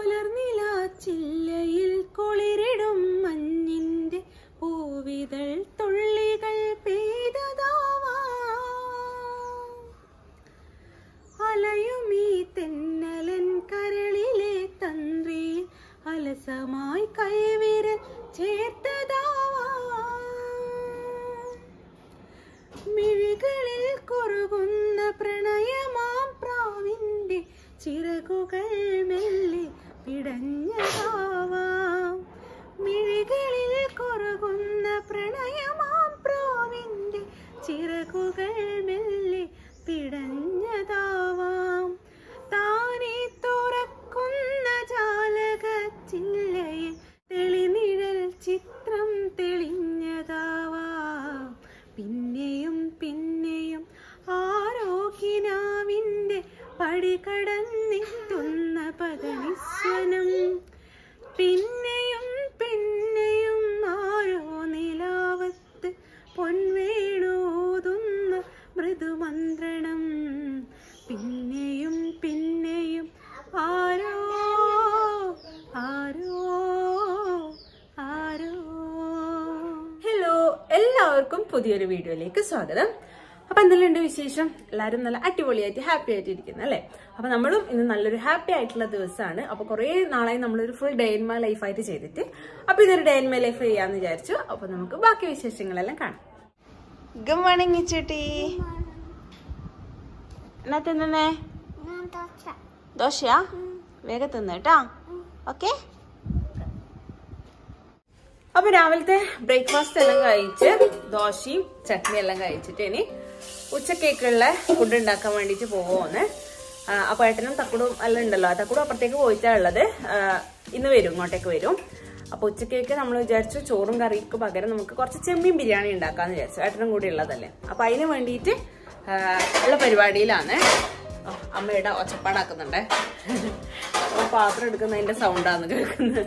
പുലർനിലാച്ചില്ലയിൽ കുളിരിടും മഞ്ഞിന്റെ പൂവിതൾ തുള്ളികൾ പെയ്തതാവാം. അലയുമീ തെന്നലൻ കരളിലെ തന്ത്രിയിൽ അലസമായി കൈവിരൽ ചേർത്തതാവാം. മിഴികളിൽ കുറുകുന്ന പ്രണയമാം പ്രാവിന്റെ ചിറകുകൾ മെല്ലെ പിടഞ്ഞതാവാം. മിഴികളിൽ കുറുകുന്ന പ്രണയമാം പ്രാവിന്റെ ചിറകുകൾ മെല്ലെ പിടഞ്ഞതാവാം. താനെ തുറക്കുന്ന ജാലകച്ചില്ലയിൽ തെളിനിഴൽ ചിത്രം തെളിഞ്ഞതാവാം. പിന്നെയും പിന്നെയും ആരോഗ്യനാവിന്റെ പടികടന്നെത്തുന്ന പദനിസ്വനം. പിന്നെയും പിന്നെയും ആരോ നിലാവത്ത് പൊൻവേണോതുന്ന മൃദുമന്ത്രണം. പിന്നെയും പിന്നെയും ആരോ ആരോ ആരോ. ഹലോ, എല്ലാവർക്കും പുതിയൊരു വീഡിയോയിലേക്ക് സ്വാഗതം. അപ്പൊ എന്തെല്ലാം വിശേഷം? എല്ലാവരും നല്ല അടിപൊളിയായിട്ട് ഹാപ്പി ആയിട്ട് ഇരിക്കുന്നു അല്ലേ? അപ്പൊ നമ്മളും ഇന്ന് നല്ലൊരു ഹാപ്പി ആയിട്ടുള്ള ദിവസമാണ്. അപ്പൊ കുറെ നാളായി നമ്മളൊരു ഫുൾ ഡേ ഇൻ മൈ ലൈഫായിട്ട് ചെയ്തിട്ട്, അപ്പൊ ഇതൊരു ഡേ ഇൻ മൈ ലൈഫ് ചെയ്യാന്ന് വിചാരിച്ചു. അപ്പൊ നമുക്ക് ബാക്കി വിശേഷങ്ങളെല്ലാം കാണാം. Good morning Ichutti. എന്നാ തിന്നേ? ദോശയാ? വേഗം തിന്ന് കേട്ടാ. ഓക്കെ. അപ്പൊ രാവിലത്തെ ബ്രേക്ക്ഫാസ്റ്റ് എല്ലാം കഴിച്ച് ദോശയും ചട്നി എല്ലാം കഴിച്ചിട്ട് ഇനി ഉച്ചക്കേക്കുള്ള ഫുഡ് ഉണ്ടാക്കാൻ വേണ്ടിട്ട് പോകുമെന്ന്. അപ്പൊ ഏട്ടനും തക്കുടും എല്ലാം ഉണ്ടല്ലോ, തക്കുടും അപ്പുറത്തേക്ക് പോയിട്ടാ ഉള്ളത്. ഇന്ന് വരും, ഇങ്ങോട്ടേക്ക് വരും. അപ്പൊ ഉച്ചക്കേക്ക് നമ്മൾ വിചാരിച്ചു ചോറും കറിക്ക് പകരം നമുക്ക് കുറച്ച് ചെമ്മീൻ ബിരിയാണി ഉണ്ടാക്കാന്ന് വിചാരിച്ചു. ഏട്ടനും കൂടി ഉള്ളതല്ലേ. അപ്പൊ അതിന് വേണ്ടിയിട്ട് ഉള്ള പരിപാടിയിലാണ്. അമ്മയുടെ ഒച്ചപ്പാടാക്കുന്നുണ്ടേ. അപ്പൊ പാത്രം എടുക്കുന്നതിന്റെ സൗണ്ടാണ് കേൾക്കുന്നത്.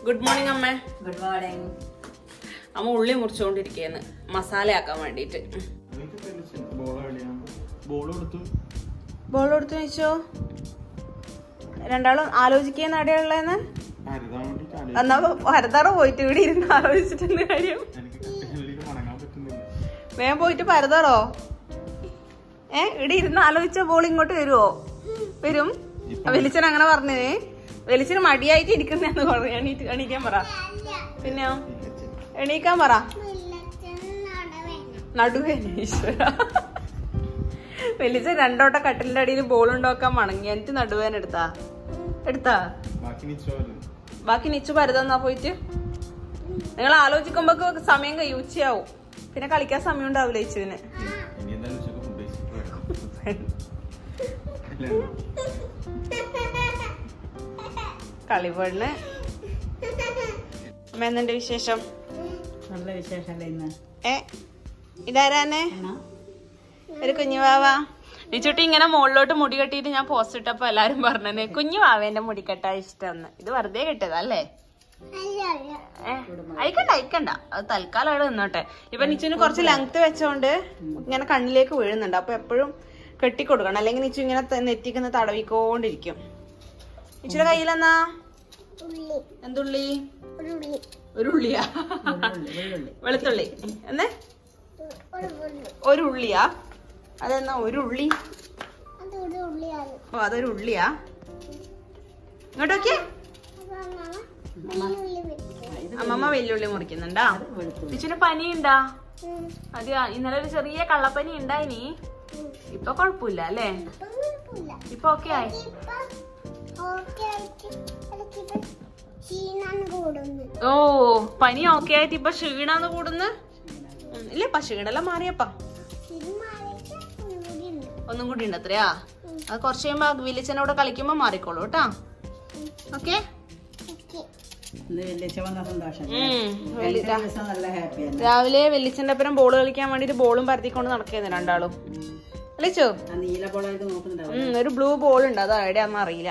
ഗുഡ് മോർണിംഗ് അമ്മ. Good morning. അമ്മ ഉള്ളി മുറിച്ചുകൊണ്ടിരിക്കുകയെന്ന് മസാല ആക്കാൻ വേണ്ടിട്ട്. ബോൾ കൊടുത്തു വെച്ചോ. രണ്ടാളും ആലോചിക്കുന്ന അടയുള്ളതെന്ന്. എന്നാ പരതാറ പോയിട്ട് ഇവിടെ ഇരുന്ന് ആലോചിച്ചിട്ടുണ്ട് കാര്യം. വേഗം പോയിട്ട് പരതാറോ. ഇവിടെ ഇരുന്ന് ആലോചിച്ച ബോൾ ഇങ്ങോട്ട് വരുവോ? വരും. വെളിച്ചൻ അങ്ങനെ പറഞ്ഞേ. വെളിച്ചന് മടിയായിട്ട് ഇരിക്കുന്നെന്ന് പറഞ്ഞു. എണീക്കാൻ പറ. പിന്നെയോ എണീക്കാൻ പറ. നടുവേന ഈശ്വര. വെളിച്ചൻ രണ്ടോട്ട കട്ടിലിന്റെ അടിയിൽ ബോൾ ഉണ്ടാക്കാൻ മണങ്ങി. എന്നിട്ട് നടുവേന എടുത്താ ബാക്കി നിച്ചു പരുതെന്നാ പോയിട്ട്. നിങ്ങൾ ആലോചിക്കുമ്പോ സമയം ഉച്ചയാവും. പിന്നെ കളിക്കാൻ സമയം ഉണ്ടാവില്ല ഇച്ചുവിന്. കളിപെണ്ണ്. എന്തുണ്ട് വിശേഷം? നല്ല വിശേഷം. ഇന്ന് ഇതാരാനെ? ഒരു കുഞ്ഞുവാവ. നിച്ചുട്ടി ഇങ്ങനെ മുകളിലോട്ട് മുടി കെട്ടിയിട്ട് ഞാൻ പോസ്റ്റ് ഇട്ടപ്പോ എല്ലാരും പറഞ്ഞേ കുഞ്ഞുവാവേന്റെ മുടി കെട്ടാ ഇഷ്ടമെന്ന്. ഇത് വെറുതെ കെട്ടിയതാ അല്ലേ? അയക്കണ്ട അത് തൽക്കാലം അവിടെ നിന്നോട്ടെ. ഇപ്പൊ നിച്ചുവിന് കുറച്ച് ലെങ്ത് വെച്ചോണ്ട് ഇങ്ങനെ കണ്ണിലേക്ക് വീഴുന്നുണ്ട്. അപ്പൊ എപ്പോഴും കെട്ടിക്കൊടുക്കണം, അല്ലെങ്കിൽ നിച്ചു ഇങ്ങനെ നെറ്റിക്കുന്ന തടവിക്കോണ്ടിരിക്കും. നിച്ചുടെ കയ്യിലെന്നാ എന്തുള്ളി? ഒരു ഉള്ളിയാ? വെളുത്തുള്ളി എന്നേ? ഒരു ഉള്ളിയാ? അതെന്നാ ഒരു ഉള്ളി? ഓ അതൊരു ഉള്ളിയാ. ഇങ്ങോട്ടൊക്കെ അമ്മമ്മ വെല്ലുള്ളി മുറിക്കുന്നുണ്ടാ. നിച്ചുന് പനിയുണ്ടാ? അതെയാ. ഇന്നലെ ഒരു ചെറിയ കള്ളപ്പനി ഉണ്ടായിനി. ഇപ്പൊ കൊഴപ്പില്ല അല്ലേ? ഇപ്പൊ ഓക്കെ ആയി. ഓ പനി ഓക്കെ ആയിട്ട് ഇപ്പൊ ക്ഷീണാന്ന് കൂടുന്നു ഇല്ലേ? ക്ഷീണെല്ലാം മാറിയപ്പാ. ഒന്നും കൂടി ഉണ്ട് അത്രയാ? അത് കുറച്ച് കഴിയുമ്പോ വില്ലിച്ചനോട് കളിക്കുമ്പോ മാറിക്കോളൂ കേട്ടാ. ഓക്കെ. രാവിലെ വെല്ലിച്ചന്റെ ഒപ്പം ബോള് കളിക്കാൻ വേണ്ടിട്ട് ബോളും പരത്തിക്കൊണ്ട് നടക്കുന്നു രണ്ടാളും. വിളിച്ചോ? ഒരു ബ്ലൂ ബോൾ ഉണ്ട്, അത് എവിടെയാന്ന് അറിയില്ല.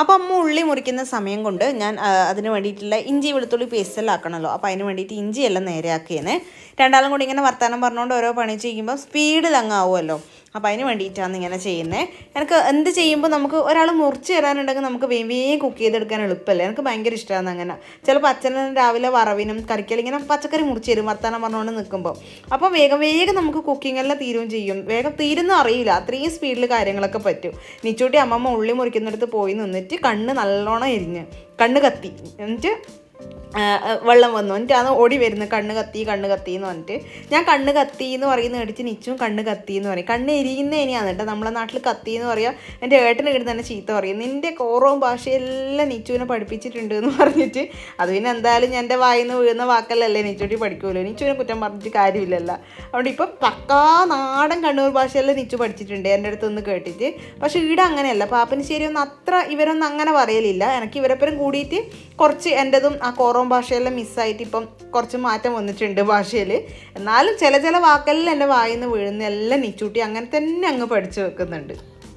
അപ്പം അമ്മ ഉള്ളി മുറിക്കുന്ന സമയം കൊണ്ട് ഞാൻ അതിന് വേണ്ടിയിട്ടുള്ള ഇഞ്ചി വെളുത്തുള്ളി പേസ്റ്റെല്ലാം ആക്കണമല്ലോ. അപ്പോൾ അതിന് വേണ്ടിയിട്ട് ഇഞ്ചിയെല്ലാം നേരെയാക്കിയേനെ. രണ്ടാളും കൂടി ഇങ്ങനെ വർത്താനം പറഞ്ഞുകൊണ്ട് ഓരോ പണി ചെയ്യുമ്പോൾ സ്പീഡിൽ അങ്ങ് ആവുമല്ലോ. അപ്പോൾ അതിന് വേണ്ടിയിട്ടാണ് ഇങ്ങനെ ചെയ്യുന്നത്. എനിക്ക് എന്ത് ചെയ്യുമ്പോൾ നമുക്ക് ഒരാൾ മുറിച്ച് തരാനുണ്ടെങ്കിൽ നമുക്ക് വേഗം കുക്ക് ചെയ്തെടുക്കാൻ എളുപ്പമല്ലേ. എനിക്ക് ഭയങ്കര ഇഷ്ടമാണ് അങ്ങനെ. ചിലപ്പോൾ അച്ഛനും രാവിലെ വറവിനും കറിക്കലും ഇങ്ങനെ പച്ചക്കറി മുറിച്ച് തരും വർത്താനം പറഞ്ഞുകൊണ്ട് നിൽക്കുമ്പോൾ. അപ്പോൾ വേഗം നമുക്ക് കുക്കിങ്ങെല്ലാം തീരുകയും ചെയ്യും. വേഗം തീരുന്ന അറിയില്ല, അത്രയും സ്പീഡിൽ കാര്യങ്ങളൊക്കെ പറ്റും. നിച്ചൂട്ടി അമ്മമ്മ ഉള്ളി മുറിക്കുന്നിടത്ത് പോയി നിന്നിട്ട് കണ്ണ് നല്ലോണം എരിഞ്ഞ് കണ്ണ് കത്തി എന്നിട്ട് വെള്ളം വന്നു. എന്നിട്ടാണ് ഓടി വരുന്നത് കണ്ണ് കത്തി എന്ന് പറഞ്ഞിട്ട്. ഞാൻ കണ്ണ് കത്തി എന്ന് പറയുന്ന മേടിച്ച് നിച്ചും കണ്ണ് കത്തി എന്ന് പറയും. കണ്ണ് എരിയുന്ന ഇനിയാണ് കേട്ടോ. നമ്മളെ നാട്ടിൽ കത്തി എന്ന് പറയുക. എൻ്റെ ഏട്ടന് കിട്ടുന്ന തന്നെ ചീത്ത പറയും, നിൻ്റെ കോറവും ഭാഷയെല്ലാം നിച്ചുവിനെ പഠിപ്പിച്ചിട്ടുണ്ട് എന്ന് പറഞ്ഞിട്ട്. അത് പിന്നെ എന്തായാലും ഞാൻ എൻ്റെ വായിൽ നിന്ന് വീഴുന്ന വാക്കല്ലല്ലേ നിച്ചൂട്ടി പഠിക്കുമല്ലോ. നിച്ചുവിനെ കുറ്റം പറഞ്ഞിട്ട് കാര്യമില്ലല്ലോ. അതുകൊണ്ട് ഇപ്പം പക്കാ നാടൻ കണ്ണൂർ ഭാഷയെല്ലാം നിച്ചു പഠിച്ചിട്ടുണ്ട് എൻ്റെ അടുത്ത് നിന്ന് കേട്ടിട്ട്. പക്ഷേ ഇവിടെ അങ്ങനെയല്ല. പാപ്പനശ്ശേരി ഒന്നും അത്ര ഇവരൊന്നും അങ്ങനെ പറയലില്ല. എനിക്ക് ഇവരെപ്പരം കൂടിയിട്ട് കുറച്ച് എൻ്റെതും ആ കോറവും ഭാഷയെല്ലാം മിസ്സായിട്ട് ഇപ്പം കുറച്ച് മാറ്റം വന്നിട്ടുണ്ട് ഭാഷയിൽ. എന്നാലും ചില വാക്കെല്ലാം എൻ്റെ വായിൽ നിന്ന് വീഴുന്ന എല്ലാം നിച്ചൂട്ടി അങ്ങനെ തന്നെ അങ്ങ് പഠിച്ചു വെക്കുന്നുണ്ട്.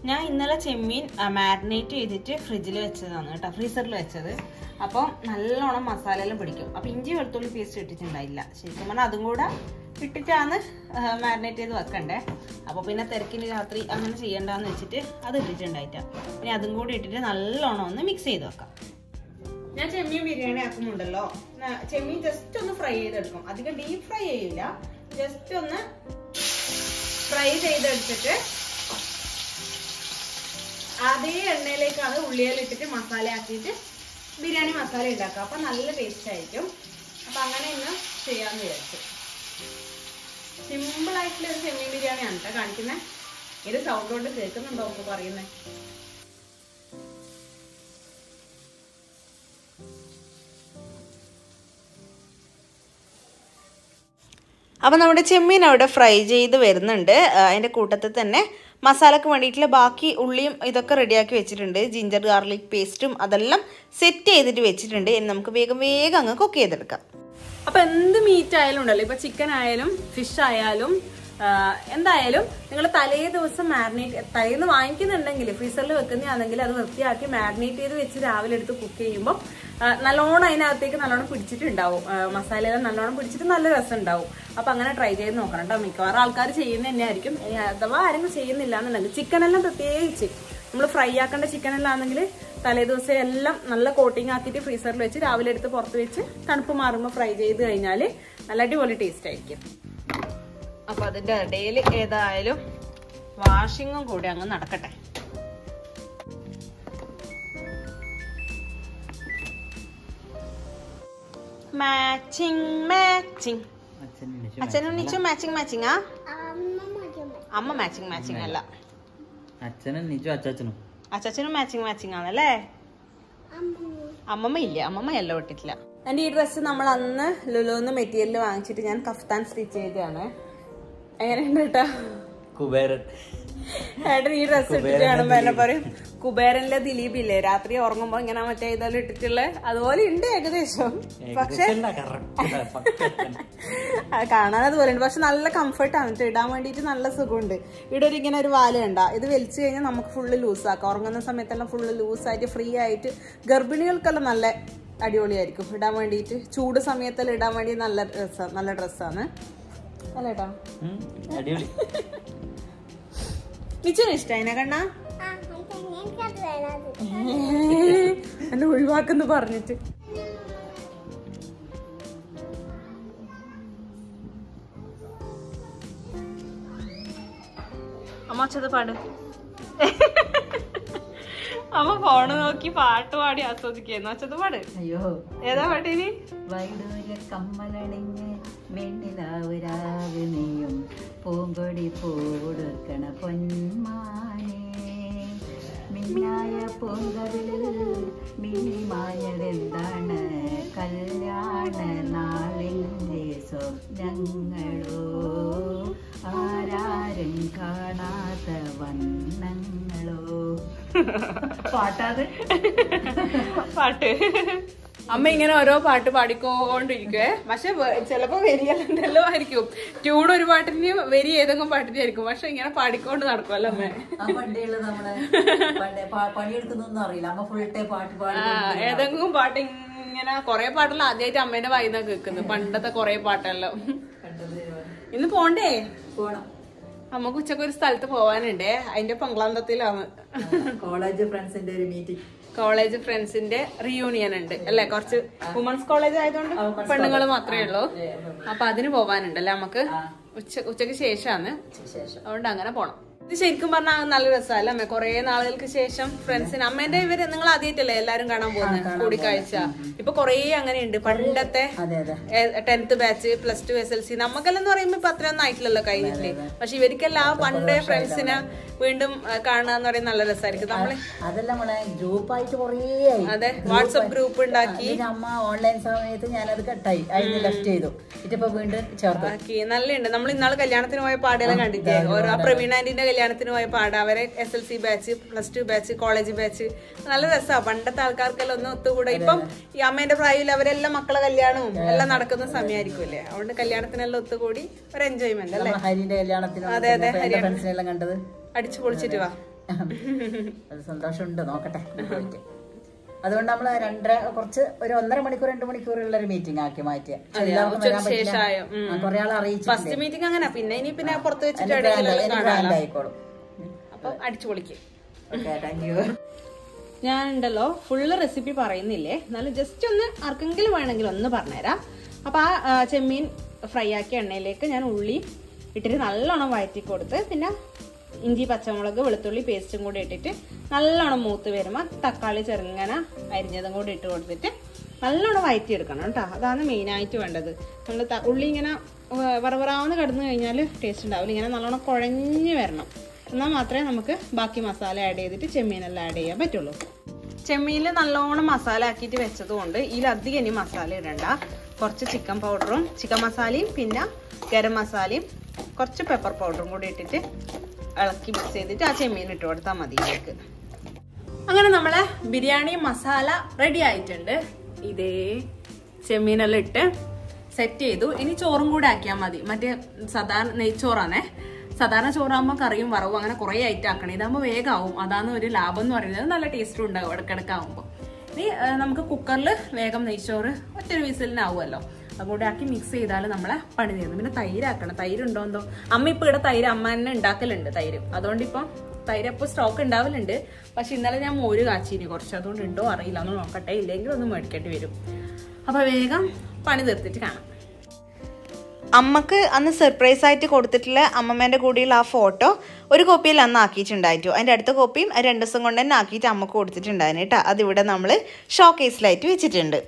ഞാൻ ഇന്നലെ ചെമ്മീൻ മാരിനേറ്റ് ചെയ്തിട്ട് ഫ്രിഡ്ജിൽ വെച്ചതാണ് കേട്ടോ, ഫ്രീസറിൽ വെച്ചത്. അപ്പം നല്ലോണം മസാലയെല്ലാം പിടിക്കും. അപ്പം ഇഞ്ചി വെളുത്തുള്ളി പേസ്റ്റ് ഇട്ടിട്ടുണ്ടായില്ല. ശരിക്കും പറഞ്ഞാൽ അതും കൂടെ ഇട്ടിട്ടാണ് മാരിനേറ്റ് ചെയ്ത് വെക്കണ്ടേ. അപ്പോൾ പിന്നെ തിരക്കിന് രാത്രി അങ്ങനെ ചെയ്യണ്ടെന്ന് വെച്ചിട്ട് അത് ഇട്ടിട്ടുണ്ടായിട്ടാണ്. പിന്നെ അതും കൂടി ഇട്ടിട്ട് നല്ലോണം ഒന്ന് മിക്സ് ചെയ്ത് വെക്കാം. ഞാൻ ചെമ്മീൻ ബിരിയാണി ആക്കുന്നുണ്ടല്ലോ, ചെമ്മീൻ ജസ്റ്റ് ഒന്ന് ഫ്രൈ ചെയ്തെടുക്കും. അധികം ഡീപ്പ് ഫ്രൈ ചെയ്യില്ല, ജസ്റ്റ് ഒന്ന് ഫ്രൈ ചെയ്തെടുത്തിട്ട് അതേ എണ്ണയിലേക്കാണ് ഉള്ളിയിലിട്ടിട്ട് മസാല ആക്കിയിട്ട് ബിരിയാണി മസാല ഉണ്ടാക്കുക. അപ്പം നല്ല ടേസ്റ്റ് ആയിരിക്കും. അപ്പം അങ്ങനെ ഇന്ന് ചെയ്യാമെന്ന് വിചാരിച്ചു. സിമ്പിളായിട്ടുള്ള ഒരു ചെമ്മീൻ ബിരിയാണിയാണ് കേട്ടോ കാണിക്കുന്നത്. ഇത് സൗണ്ട് കൊണ്ട് കേൾക്കുന്നുണ്ടോ ഒക്കെ പറയുന്നത്. അപ്പം നമ്മുടെ ചെമ്മീൻ അവിടെ ഫ്രൈ ചെയ്ത് വരുന്നുണ്ട്. അതിൻ്റെ കൂട്ടത്തിൽ തന്നെ മസാലയ്ക്ക് വേണ്ടിയിട്ടുള്ള ബാക്കി ഉള്ളിയും ഇതൊക്കെ റെഡിയാക്കി വെച്ചിട്ടുണ്ട്. ജിഞ്ചർ ഗാർലിക് പേസ്റ്റും അതെല്ലാം സെറ്റ് ചെയ്തിട്ട് വെച്ചിട്ടുണ്ട്. ഇനി നമുക്ക് വേഗം അങ്ങ് കുക്ക് ചെയ്തെടുക്കാം. അപ്പോൾ എന്ത് മീറ്റ് ആയാലും ഉണ്ടല്ലോ, ഇപ്പോൾ ചിക്കൻ ആയാലും ഫിഷ് ആയാലും എന്തായാലും നിങ്ങൾ തലേ ദിവസം തലേന്ന് വാങ്ങിക്കുന്നുണ്ടെങ്കിൽ ഫ്രീസറിൽ വെക്കുന്നതാണെങ്കിൽ അത് വൃത്തിയാക്കി മാരിനേറ്റ് ചെയ്ത് വെച്ച് രാവിലെ എടുത്ത് കുക്ക് ചെയ്യുമ്പോൾ നല്ലോണം അതിനകത്തേക്ക് നല്ലോണം പിടിച്ചിട്ടുണ്ടാവും. മസാലയെല്ലാം നല്ലോണം പിടിച്ചിട്ട് നല്ല രസം ഉണ്ടാവും. അപ്പം അങ്ങനെ ട്രൈ ചെയ്ത് നോക്കണം കേട്ടോ. മിക്കവാറും ആൾക്കാർ ചെയ്യുന്നത് തന്നെ ആയിരിക്കും. ഇനി അഥവാ ആരെങ്കിലും ചെയ്യുന്നില്ല എന്നുണ്ടെങ്കിൽ ചിക്കനെല്ലാം പ്രത്യേകിച്ച് നമ്മൾ ഫ്രൈ ആക്കേണ്ട ചിക്കനെല്ലാം ആണെങ്കിൽ തലേ ദിവസം എല്ലാം നല്ല കോട്ടിങ് ആക്കിയിട്ട് ഫ്രീസറിൽ വെച്ച് രാവിലെ എടുത്ത് പുറത്ത് വെച്ച് തണുപ്പ് മാറുമ്പോൾ ഫ്രൈ ചെയ്ത് കഴിഞ്ഞാൽ നല്ല അടിപൊളി ടേസ്റ്റ് ആയിരിക്കും. അപ്പൊ അതിന്റെ ഇടയിൽ ഏതായാലും വാഷിങ്ങും കൂടി അങ്ങ് നടക്കട്ടെ. മാച്ചിങ് അച്ഛനും നിച്ചു മാച്ചിങ് ആ അമ്മ മാച്ചിങ് അല്ല, അച്ഛനും മാച്ചിങ് ആണല്ലേ. അമ്മമ്മ ഇല്ല, അമ്മമ്മ യെല്ലോ ഇട്ടിട്ടില്ല. എന്റെ ഈ ഡ്രസ്സ് നമ്മൾ അന്ന് ലുലുന്ന് മെറ്റീരിയൽ വാങ്ങിച്ചിട്ട് ഞാൻ കഫ്താൻ സ്റ്റിച്ച് ചെയ്തതാണ്. എങ്ങനെയുണ്ട് കേട്ടാ? ഏട്ടൻ ഈ ഡ്രസ്സ് ഇട്ടിട്ട് കാണുമ്പോ എന്നെ പറയും കുബേരനിലെ ദിലീപ് ഇല്ലേ രാത്രി ഉറങ്ങുമ്പോ ഇങ്ങനെ മറ്റേ ഇതെല്ലാം ഇട്ടിട്ടുള്ള അതുപോലെ ഉണ്ട് ഏകദേശം. പക്ഷെ കാണാൻ അതുപോലെ ഉണ്ട്. പക്ഷെ നല്ല കംഫർട്ടാണ്, ഇടാൻ വേണ്ടിയിട്ട് നല്ല സുഖമുണ്ട്. ഇവിടെ ഇങ്ങനെ ഒരു വാല് കണ്ട, ഇത് വലിച്ചു കഴിഞ്ഞാൽ നമുക്ക് ഫുള്ള് ലൂസാക്കാം. ഉറങ്ങുന്ന സമയത്തെല്ലാം ഫുള്ള് ലൂസായിട്ട് ഫ്രീ ആയിട്ട് ഗർഭിണികൾക്കെല്ലാം നല്ല അടിപൊളിയായിരിക്കും ഇടാൻ വേണ്ടിയിട്ട്. ചൂട് സമയത്തെല്ലാം ഇടാൻ വേണ്ടി നല്ല ഡ്രസ്സാണ് അല്ലേട്ടാ. നിച്ചന് ഇഷ്ടായിന കണ്ണാ? എന്നെ ഒഴിവാക്കെന്ന് പറഞ്ഞിട്ട്. അമ്മ ഒച്ചത് പാട്. അമ്മ ഫോണ് നോക്കി പാട്ട് പാടി ആസ്വദിക്കുന്നു. ഒച്ചത് പാട്. അയ്യോ, ഏതാ പാട്ടിനി? വൈഡൂര കമ്മലണിഞ്ഞ് മെന്നിലാവുരാവ് നെയ്യും പൂങ്കൊടി പൂടുക്കണ പൊന്മാനേ മിന്നായ പൂങ്കവിളിൽ മിന്നിമായതെന്താണ് കല്യാണ നാളിൻ്റെ സ്വപ്നങ്ങളോ ആരാരും കാണാത്ത വണ്ണങ്ങളോ. പാട്ടാത് പാട്ട് അമ്മ ഇങ്ങനെ ഓരോ പാട്ട് പാടിക്കൊണ്ടിരിക്കുവേ. പക്ഷെ ചിലപ്പോ വരിയല്ലോ ആയിരിക്കും. ട്യൂൺ ഒരു പാട്ടിന് വരി ഏതെങ്കിലും പാട്ടിന് ആയിരിക്കും. പക്ഷെ ഇങ്ങനെ പാടിക്കൊണ്ട് നടക്കുമല്ലോ അമ്മ. പണിയെടുക്കുന്നൊന്നും അറിയില്ല, അമ്മ ഫുൾ ടൈം പാട്ട് പാടി. ഏതെങ്കിലും പാട്ട് ഇങ്ങനെ കൊറേ പാട്ടെല്ലാം ആദ്യമായിട്ട് അമ്മേന്റെ വായിന്നാ കേൾക്കുന്നത്. പണ്ടത്തെ കൊറേ പാട്ടെല്ലാം. ഇന്ന് പോണ്ടേ? പോണം. നമുക്ക് ഉച്ചക്ക് ഒരു സ്ഥലത്ത് പോവാനുണ്ടേ, അതിന്റെ പങ്കളാന്തത്തിലാണ്. കോളേജ് ഫ്രണ്ട്സിന്റെ ഒരു മീറ്റിംഗ്, കോളേജ് ഫ്രണ്ട്സിന്റെ റിയൂണിയൻ ഉണ്ട് അല്ലെ, കുറച്ച് വുമൻസ് കോളേജ് ആയതുകൊണ്ട് പെണ്ണുങ്ങൾ മാത്രമേ ഉള്ളൂ. അപ്പൊ അതിന് പോവാനുണ്ടല്ലേ നമുക്ക്, ഉച്ചക്ക് ശേഷമാണ്. അതുകൊണ്ട് അങ്ങനെ പോണം. ഇത് ശരിക്കും പറഞ്ഞാൽ നല്ല രസമല്ലേ അമ്മ, കൊറേ നാളുകൾക്ക് ശേഷം ഫ്രണ്ട്സിന്, അമ്മേന്റെ ഇവര് നിങ്ങൾ ആദ്യമായിട്ടല്ലേ എല്ലാരും കാണാൻ പോകുന്നത് കൂടിക്കാഴ്ച. ഇപ്പൊ കൊറേ അങ്ങനെയുണ്ട്, പണ്ടത്തെ 10th ബാച്ച് +2 SLC നമുക്കെല്ലാം പറയുമ്പോ ഇപ്പൊ അത്രയൊന്നും ആയിട്ടില്ലല്ലോ കഴിഞ്ഞില്ലേ. പക്ഷെ ഇവർക്കെല്ലാം പണ്ട് ഫ്രണ്ട്സിനെ വീണ്ടും കാണാന്ന് പറയുന്നത് നല്ല രസമായിരിക്കും. നമ്മള് അതെല്ലാം ഗ്രൂപ്പായിട്ട് കുറേ അതെ വാട്സപ്പ് ഗ്രൂപ്പ് ഉണ്ടാക്കി. അമ്മ ഓൺലൈൻ സമയത്ത് ഞാനത് കട്ടായി, അതിന് ലെഫ്റ്റ് ചെയ്തു. ഇതിപ്പോ വീണ്ടും ചേർത്താക്കി. നല്ലുണ്ട്. നമ്മൾ ഇന്നാള് കല്യാണത്തിന് പോയ പാടെല്ലാം കണ്ടിട്ടേ, ഓരോ പ്രവീൺ ആന്റിന്റെ കല്യാണത്തിന് പോയ പാട്, അവരെ SLC batch +2 batch college batch നല്ല രസമാണ്. പണ്ടത്തെ ആൾക്കാർക്കെല്ലാം ഒന്ന് ഒത്തുകൂടെ. ഇപ്പം ഈ അമ്മേന്റെ പ്രായത്തിൽ അവരെല്ലാം മക്കളെ കല്യാണവും എല്ലാം നടക്കുന്ന സമയമായിരിക്കുമല്ലേ, അതുകൊണ്ട് കല്യാണത്തിനെല്ലാം ഒത്തുകൂടി ഒരു എൻജോയ്മെന്റ് അല്ലേ. ഹരിന്റെ കല്യാണത്തിന് അതെ അതെ, ഫ്രണ്ട്സിനെല്ലാം കണ്ടത്, അടിച്ചു പൊളിച്ചിട്ട് വാ. അത് സന്തോഷമുണ്ട്, നോക്കട്ടെ. അതുകൊണ്ട് നമ്മൾ കുറച്ച് ഒരു 1.5 മണിക്കൂർ 2 മണിക്കൂറുള്ള ഒരു മീറ്റിംഗ് ആക്കി മാറ്റിയ. കുറെ ആളെ അറിയിച്ചു. ഫസ്റ്റ് മീറ്റിംഗ് അങ്ങനെ, പിന്നെ ഇനി പിന്നെ പുറത്ത് വെച്ചിട്ട് ആയിക്കോളും. അപ്പൊ അടിച്ചു പൊളിക്കും. Thank you. ഞാനുണ്ടല്ലോ ഫുള്ള് റെസിപ്പി പറയുന്നില്ലേ, എന്നാലും ജസ്റ്റ് ഒന്ന് ആർക്കെങ്കിലും വേണമെങ്കിൽ ഒന്ന് പറഞ്ഞുതരാം. അപ്പൊ ആ ചെമ്മീൻ ഫ്രൈ ആക്കിയ എണ്ണയിലേക്ക് ഞാൻ ഉള്ളി ഇട്ടിട്ട് നല്ലോണം വഴറ്റി കൊടുത്ത്, പിന്നെ ഇഞ്ചി പച്ചമുളക് വെളുത്തുള്ളി പേസ്റ്റും കൂടി ഇട്ടിട്ട് നല്ലോണം മൂത്ത് വരുമ്പോൾ തക്കാളി ചെറുങ്ങനെ അരിഞ്ഞതും കൂടി ഇട്ട് കൊടുത്തിട്ട് നല്ലോണം വഴറ്റിയെടുക്കണം കേട്ടോ. അതാണ് മെയിനായിട്ട് വേണ്ടത്. നമ്മൾ ഉള്ളി ഇങ്ങനെ വറവറാന്ന് കിടന്നു കഴിഞ്ഞാൽ ടേസ്റ്റ് ഉണ്ടാവില്ല. ഇങ്ങനെ നല്ലോണം കുഴഞ്ഞ് വരണം, എന്നാൽ മാത്രമേ നമുക്ക് ബാക്കി മസാല ആഡ് ചെയ്തിട്ട് ചെമ്മീനെല്ലാം ആഡ് ചെയ്യാൻ പറ്റുള്ളൂ. ചെമ്മീനിൽ നല്ലോണം മസാല ആക്കിയിട്ട് വെച്ചതുകൊണ്ട് ഇതിലധികം ഇനി മസാല ഇടണ്ട. കുറച്ച് ചിക്കൻ പൗഡറും ചിക്കൻ മസാലയും പിന്നെ ഗരം മസാലയും കുറച്ച് പെപ്പർ പൗഡറും കൂടി ഇട്ടിട്ട് ഇളക്കി മിക്സ് ചെയ്തിട്ട് ആ ചെമ്മീൻ ഇട്ട് കൊടുത്താൽ മതി ഇതിലേക്ക്. അങ്ങനെ നമ്മളെ ബിരിയാണി മസാല റെഡി ആയിട്ടുണ്ട്. ഇതേ ചെമ്മീനെല്ലാം ഇട്ട് സെറ്റ് ചെയ്തു. ഇനി ചോറും കൂടെ ആക്കിയാൽ മതി. മറ്റേ സാധാരണ നെയ്ച്ചോറാണേ. സാധാരണ ചോറാകുമ്പോൾ കറിയും വറവും അങ്ങനെ കുറേ ഐറ്റം ആക്കണം. ഇതാകുമ്പോൾ വേഗമാവും. അതാണ് ഒരു ലാഭം എന്ന് പറയുന്നത്. നല്ല ടേസ്റ്റും ഉണ്ടാവും ഇടക്കിടക്കാവുമ്പോൾ. ഇനി നമുക്ക് കുക്കറിൽ വേഗം നെയ്ച്ചോറ് ഒറ്റൊരു വിസിലിനാവുമല്ലോ, അതുകൂടെ ആക്കി മിക്സ് ചെയ്താൽ നമ്മളെ പണി തീർന്നു. പിന്നെ തൈരാക്കണം. തൈര് ഉണ്ടോ എന്തോ, അമ്മ ഇപ്പൊ ഇവിടെ തൈര് അമ്മ തന്നെ ഉണ്ടാക്കലുണ്ട് തൈര്. അതുകൊണ്ട് ഇപ്പം തൈര് എപ്പോൾ സ്റ്റോക്ക് ഉണ്ടാവലുണ്ട്. പക്ഷെ ഇന്നലെ ഞാൻ മോര് കാച്ചിന് കുറച്ച്, അതുകൊണ്ട് ഉണ്ടോ അറിയില്ല, ഒന്ന് നോക്കട്ടെ. ഇല്ലെങ്കിൽ ഒന്ന് മേടിക്കേണ്ടി വരും. അപ്പൊ വേഗം പണി തീർത്തിട്ട് കാണാം. അമ്മക്ക് അന്ന് സർപ്രൈസ് ആയിട്ട് കൊടുത്തിട്ടുള്ള അമ്മമ്മേൻ്റെ കൂടെയുള്ള ആ ഫോട്ടോ ഒരു കോപ്പിയിൽ അന്ന് ആക്കിയിട്ടുണ്ടായിട്ടു. അതിൻ്റെ അടുത്ത കോപ്പിയും 2 ദിവസം കൊണ്ട് തന്നെ ആക്കിയിട്ട് അമ്മക്ക് കൊടുത്തിട്ടുണ്ടായിരുന്നു കേട്ടോ. അതിവിടെ നമ്മൾ ഷോ കേസിലായിട്ട് വെച്ചിട്ടുണ്ട്.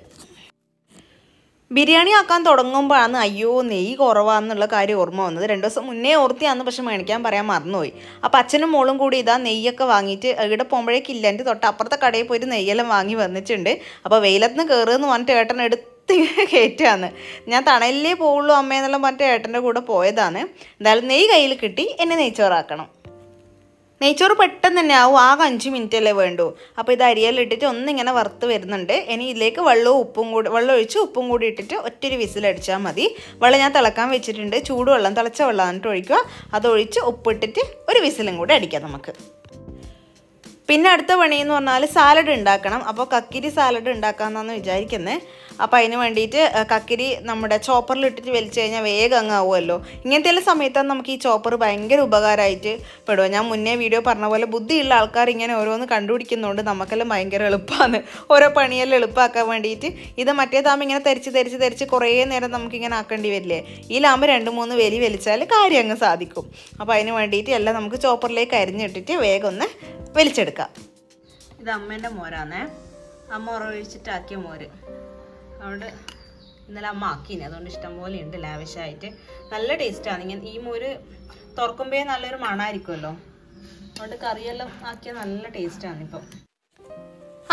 ബിരിയാണി ആക്കാൻ തുടങ്ങുമ്പോഴാണ് അയ്യോ നെയ്യ് കുറവാന്നുള്ള കാര്യം ഓർമ്മ വന്നത്. 2 ദിവസം മുന്നേ ഓർത്തിയാന്ന്, പക്ഷെ മേടിക്കാൻ പറയാൻ മറന്നുപോയി. അപ്പോൾ അച്ഛനും മോളും കൂടി ഇതാ നെയ്യൊക്കെ വാങ്ങിയിട്ട് ഇവിടെ പോകുമ്പോഴേക്ക് ഇല്ല, എൻ്റെ തൊട്ടപ്പുറത്തെ കടയിൽ പോയിട്ട് നെയ്യെല്ലാം വാങ്ങി വന്നിട്ടുണ്ട്. അപ്പോൾ വെയിലത്ത് കയറുമെന്ന് പറഞ്ഞിട്ട് ഏട്ടൻ എടുത്ത് കയറ്റാന്ന്. ഞാൻ തണലിലേ പോവുള്ളൂ അമ്മയെന്നെല്ലാം പറഞ്ഞിട്ട് ഏട്ടൻ്റെ കൂടെ പോയതാണ്. എന്തായാലും നെയ്യ് കയ്യിൽ കിട്ടി, എന്നെ നെയ്ച്ചോറാക്കണം. നെയ്ച്ചോറ് പെട്ടെന്ന് തന്നെ ആവും, ആകെ 5 മിനിറ്റല്ലേ വേണ്ടൂ. അപ്പോൾ ഇത് അരിയെല്ലാം ഇട്ടിട്ട് ഒന്നിങ്ങനെ വറുത്ത് വരുന്നുണ്ട്. ഇനി ഇതിലേക്ക് വെള്ളം ഒഴിച്ച് ഉപ്പും കൂടി ഇട്ടിട്ട് ഒറ്റൊരു വിസിലടിച്ചാൽ മതി. വെള്ളം ഞാൻ തിളക്കാൻ വെച്ചിട്ടുണ്ട്. ചൂടുവെള്ളം, തിളച്ച വെള്ളം എന്നിട്ട് ഒഴിക്കുക. അതൊഴിച്ച് ഉപ്പിട്ടിട്ട് ഒരു വിസിലും കൂടി അടിക്കാം നമുക്ക്. പിന്നെ അടുത്ത പണിയെന്ന് പറഞ്ഞാൽ സാലഡ് ഉണ്ടാക്കണം. അപ്പോൾ കക്കിരി സാലഡ് ഉണ്ടാക്കാമെന്നാണ് വിചാരിക്കുന്നത്. അപ്പോൾ അതിന് വേണ്ടിയിട്ട് കക്കിരി നമ്മുടെ ചോപ്പറിൽ ഇട്ടിട്ട് വലിച്ചു കഴിഞ്ഞാൽ വേഗം അങ്ങ് ആവുമല്ലോ. ഇങ്ങനത്തെ സമയത്താണ് നമുക്ക് ഈ ചോപ്പർ ഭയങ്കര ഉപകാരമായിട്ട് പെടുക. ഞാൻ മുന്നേ വീഡിയോ പറഞ്ഞ പോലെ ബുദ്ധിയുള്ള ആൾക്കാർ ഇങ്ങനെ ഓരോന്ന് കണ്ടുപിടിക്കുന്നതുകൊണ്ട് നമുക്കെല്ലാം ഭയങ്കര എളുപ്പമാണ് ഓരോ പണിയെല്ലാം എളുപ്പമാക്കാൻ വേണ്ടിയിട്ട്. ഇത് മറ്റേതാകുമ്പോൾ ഇങ്ങനെ തരിച്ച് കുറേ നേരം നമുക്കിങ്ങനെ ആക്കേണ്ടി വരില്ലേ. ഇതിലാകുമ്പോൾ 2-3 വലി വലിച്ചാൽ കാര്യം അങ്ങ് സാധിക്കും. അപ്പോൾ അതിന് വേണ്ടിയിട്ട് എല്ലാം നമുക്ക് ചോപ്പറിലേക്ക് അരിഞ്ഞിട്ടിട്ട് വേഗം ഒന്ന് വലിച്ചെടുക്കാം. ഇത് അമ്മേൻ്റെ മോരാണേ, അമ്മ ഉറവഴിച്ചിട്ടാക്കിയ മോര്. അതുകൊണ്ട് ഇന്നലെ അമ്മ ആക്കിനെ, അതുകൊണ്ട് ഇഷ്ടം പോലെ ഉണ്ട് ലാവിഷായിട്ട്. നല്ല ടേസ്റ്റാണ്. ഇങ്ങനെ ഈ മോര് തുറക്കുമ്പോഴേ നല്ലൊരു മണമായിരിക്കുമല്ലോ. അതുകൊണ്ട് കറിയെല്ലാം ആക്കിയാൽ നല്ല ടേസ്റ്റാണ് ഇപ്പം.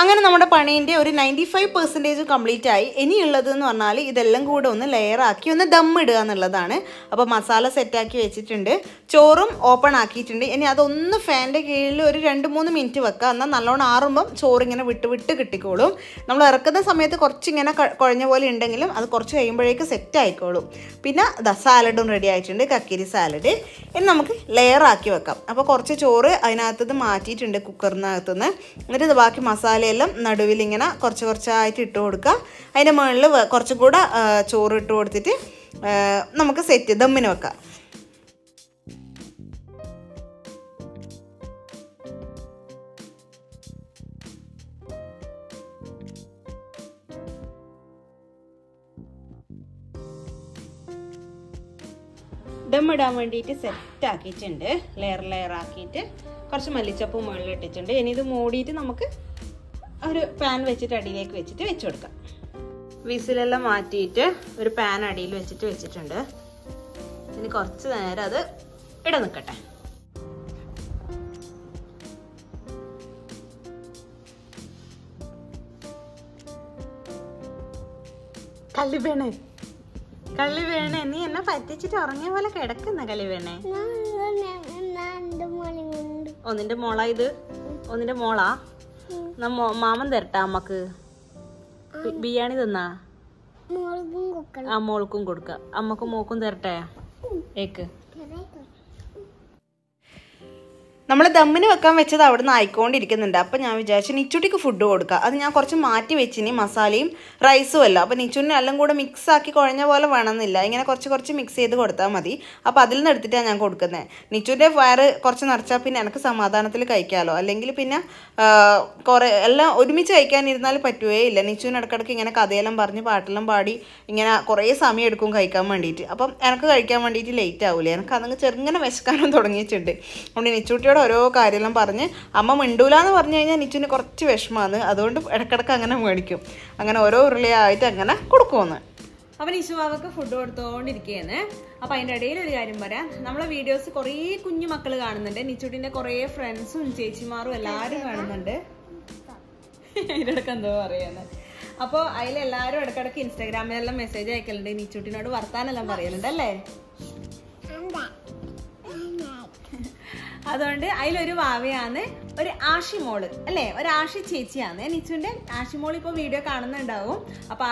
അങ്ങനെ നമ്മുടെ പണീൻ്റെ ഒരു 95% കംപ്ലീറ്റ് ആയി. ഇനിയുള്ളതെന്ന് പറഞ്ഞാൽ ഇതെല്ലാം കൂടെ ഒന്ന് ലെയറാക്കി ഒന്ന് ദമ്മിടുക എന്നുള്ളതാണ്. അപ്പോൾ മസാല സെറ്റാക്കി വെച്ചിട്ടുണ്ട്. ചോറും ഓപ്പൺ ആക്കിയിട്ടുണ്ട്. ഇനി അതൊന്ന് ഫാൻ്റെ കീഴിൽ ഒരു 2-3 മിനിറ്റ് വെക്കുക. എന്നാൽ നല്ലോണം ആറുമ്പം ചോറിങ്ങനെ വിട്ട് കിട്ടിക്കോളും. നമ്മൾ ഇറക്കുന്ന സമയത്ത് കുറച്ചിങ്ങനെ കുഴഞ്ഞ പോലെ ഉണ്ടെങ്കിലും അത് കുറച്ച് കഴിയുമ്പോഴേക്ക് സെറ്റ് ആയിക്കോളും. പിന്നെ സാലഡും റെഡി ആയിട്ടുണ്ട്, കക്കിരി സാലഡ്. ഇനി നമുക്ക് ലെയറാക്കി വെക്കാം. അപ്പോൾ കുറച്ച് ചോറ് അതിനകത്തുനിന്ന് മാറ്റിയിട്ടുണ്ട് കുക്കറിനകത്തുനിന്ന്. എന്നിട്ട് ബാക്കി മസാല എല്ലാം നടുവിൽ ഇങ്ങനെ കുറച്ചായിട്ട് ഇട്ട് കൊടുക്കുക. അതിൻ്റെ മുകളിൽ കുറച്ചും കൂടെ ചോറ് ഇട്ട് കൊടുത്തിട്ട് നമുക്ക് സെറ്റ് ദമ്മിന് വെക്കാം. ദം ഇടാൻ വേണ്ടിയിട്ട് സെറ്റ് ആക്കിയിട്ടുണ്ട്. ലെയർ ആക്കിയിട്ട് കുറച്ച് മല്ലിച്ചപ്പും മുകളിൽ ഇട്ടിട്ടുണ്ട്. ഇനി ഇത് മൂടിയിട്ട് നമുക്ക് ഒരു പാൻ വെച്ചിട്ട് അടിയിലേക്ക് വെച്ചിട്ട് വെച്ച് കൊടുക്കാം. വിസിലെല്ലാം മാറ്റിയിട്ട് ഒരു പാൻ അടിയിൽ വെച്ചിട്ടുണ്ട്. ഇനി കുറച്ച് നേരം അത് ഇട നിൽക്കട്ടെ. കള്ളിവേണേ നീ എന്നെ പറ്റിച്ചിട്ട് ഉറങ്ങിയ പോലെ കിടക്കുന്ന കള്ളിവേണേ. ഒന്നിന്റെ മോളാ ഇത്? ഒന്നിന്റെ മോളാ? മാമൻ തരട്ടാ അമ്മക്ക് ബിരിയാണി തിന്നാ? ആ മോൾക്കും കൊടുക്ക. അമ്മക്കും മോക്കും തരട്ടെ ഏക്ക്. നമ്മൾ ദമ്മിന് വെക്കാൻ വെച്ചത് അവിടെ നിന്ന് ആയിക്കൊണ്ടിരിക്കുന്നുണ്ട്. അപ്പം ഞാൻ വിചാരിച്ചു നിച്ചുട്ടിക്ക് ഫുഡ് കൊടുക്കുക. അത് ഞാൻ കുറച്ച് മാറ്റി വെച്ചിനി, മസാലയും റൈസും അല്ല. അപ്പം നിച്ചുവിനെ എല്ലാം കൂടെ മിക്സ് ആക്കി കുഴഞ്ഞ പോലെ വേണമെന്നില്ല, ഇങ്ങനെ കുറച്ച് മിക്സ് ചെയ്ത് കൊടുത്താൽ മതി. അപ്പോൾ അതിൽ നിന്ന് എടുത്തിട്ടാണ് ഞാൻ കൊടുക്കുന്നത്. നിച്ചുവിൻ്റെ വയറ് കുറച്ച് നിറച്ചാൽ പിന്നെ എനിക്ക് സമാധാനത്തിൽ കഴിക്കാമല്ലോ. അല്ലെങ്കിൽ പിന്നെ കുറേ എല്ലാം ഒരുമിച്ച് കഴിക്കാനിരുന്നാൽ പറ്റുകയേ ഇല്ല. നിച്ചുവിന് ഇടയ്ക്കിടയ്ക്ക് ഇങ്ങനെ കഥയെല്ലാം പറഞ്ഞ് പാട്ടെല്ലാം പാടി ഇങ്ങനെ കുറേ സമയം എടുക്കും കഴിക്കാൻ വേണ്ടിയിട്ട്. അപ്പം എനിക്ക് കഴിക്കാൻ വേണ്ടിയിട്ട് ലേറ്റ് ആവില്ലേ. എനിക്ക് അതങ്ങ് ചെറുങ്ങനെ വിശക്കാനും തുടങ്ങിയിട്ടുണ്ട്. അതുകൊണ്ട് നിച്ചുട്ടിയോട് ഓരോ കാര്യമെല്ലാം പറഞ്ഞ് അമ്മ മിണ്ടൂലെന്ന് പറഞ്ഞു കഴിഞ്ഞാൽ നിച്ചുവിന് കുറച്ച് വിഷമമാണ്. അതുകൊണ്ട് ഇടയ്ക്കിടയ്ക്ക് അങ്ങനെ മേടിക്കും. അങ്ങനെ ഓരോ ഉരുളിയായിട്ട് അങ്ങനെ കൊടുക്കുമെന്ന്. അപ്പം നിശുവാവക്ക് ഫുഡ് കൊടുത്തോണ്ടിരിക്കുകയാണ്. അപ്പം അതിൻ്റെ ഇടയിൽ ഒരു കാര്യം പറയാം. നമ്മളെ വീഡിയോസ് കുറേ കുഞ്ഞു മക്കൾ കാണുന്നുണ്ട്. നിച്ചുട്ടിൻ്റെ കുറേ ഫ്രണ്ട്സും ചേച്ചിമാരും എല്ലാവരും കാണുന്നുണ്ട്. ഇതിടക്ക് എന്തോ പറയുന്നത്. അപ്പോൾ അതിലെല്ലാവരും ഇടയ്ക്കിടയ്ക്ക് ഇൻസ്റ്റാഗ്രാമിലെല്ലാം മെസ്സേജ് അയക്കലുണ്ട്. നിച്ചുട്ടിനോട് വർത്താനെല്ലാം പറയലുണ്ട് അല്ലേ? അതുകൊണ്ട് അതിലൊരു വാവയാണ് ഒരു ആഷിമോള് അല്ലേ, ഒരു ആഷി ചേച്ചിയാണ് നിച്ചുവിന്റെ. ആഷിമോൾ ഇപ്പോൾ വീഡിയോ കാണുന്നുണ്ടാവും. അപ്പൊ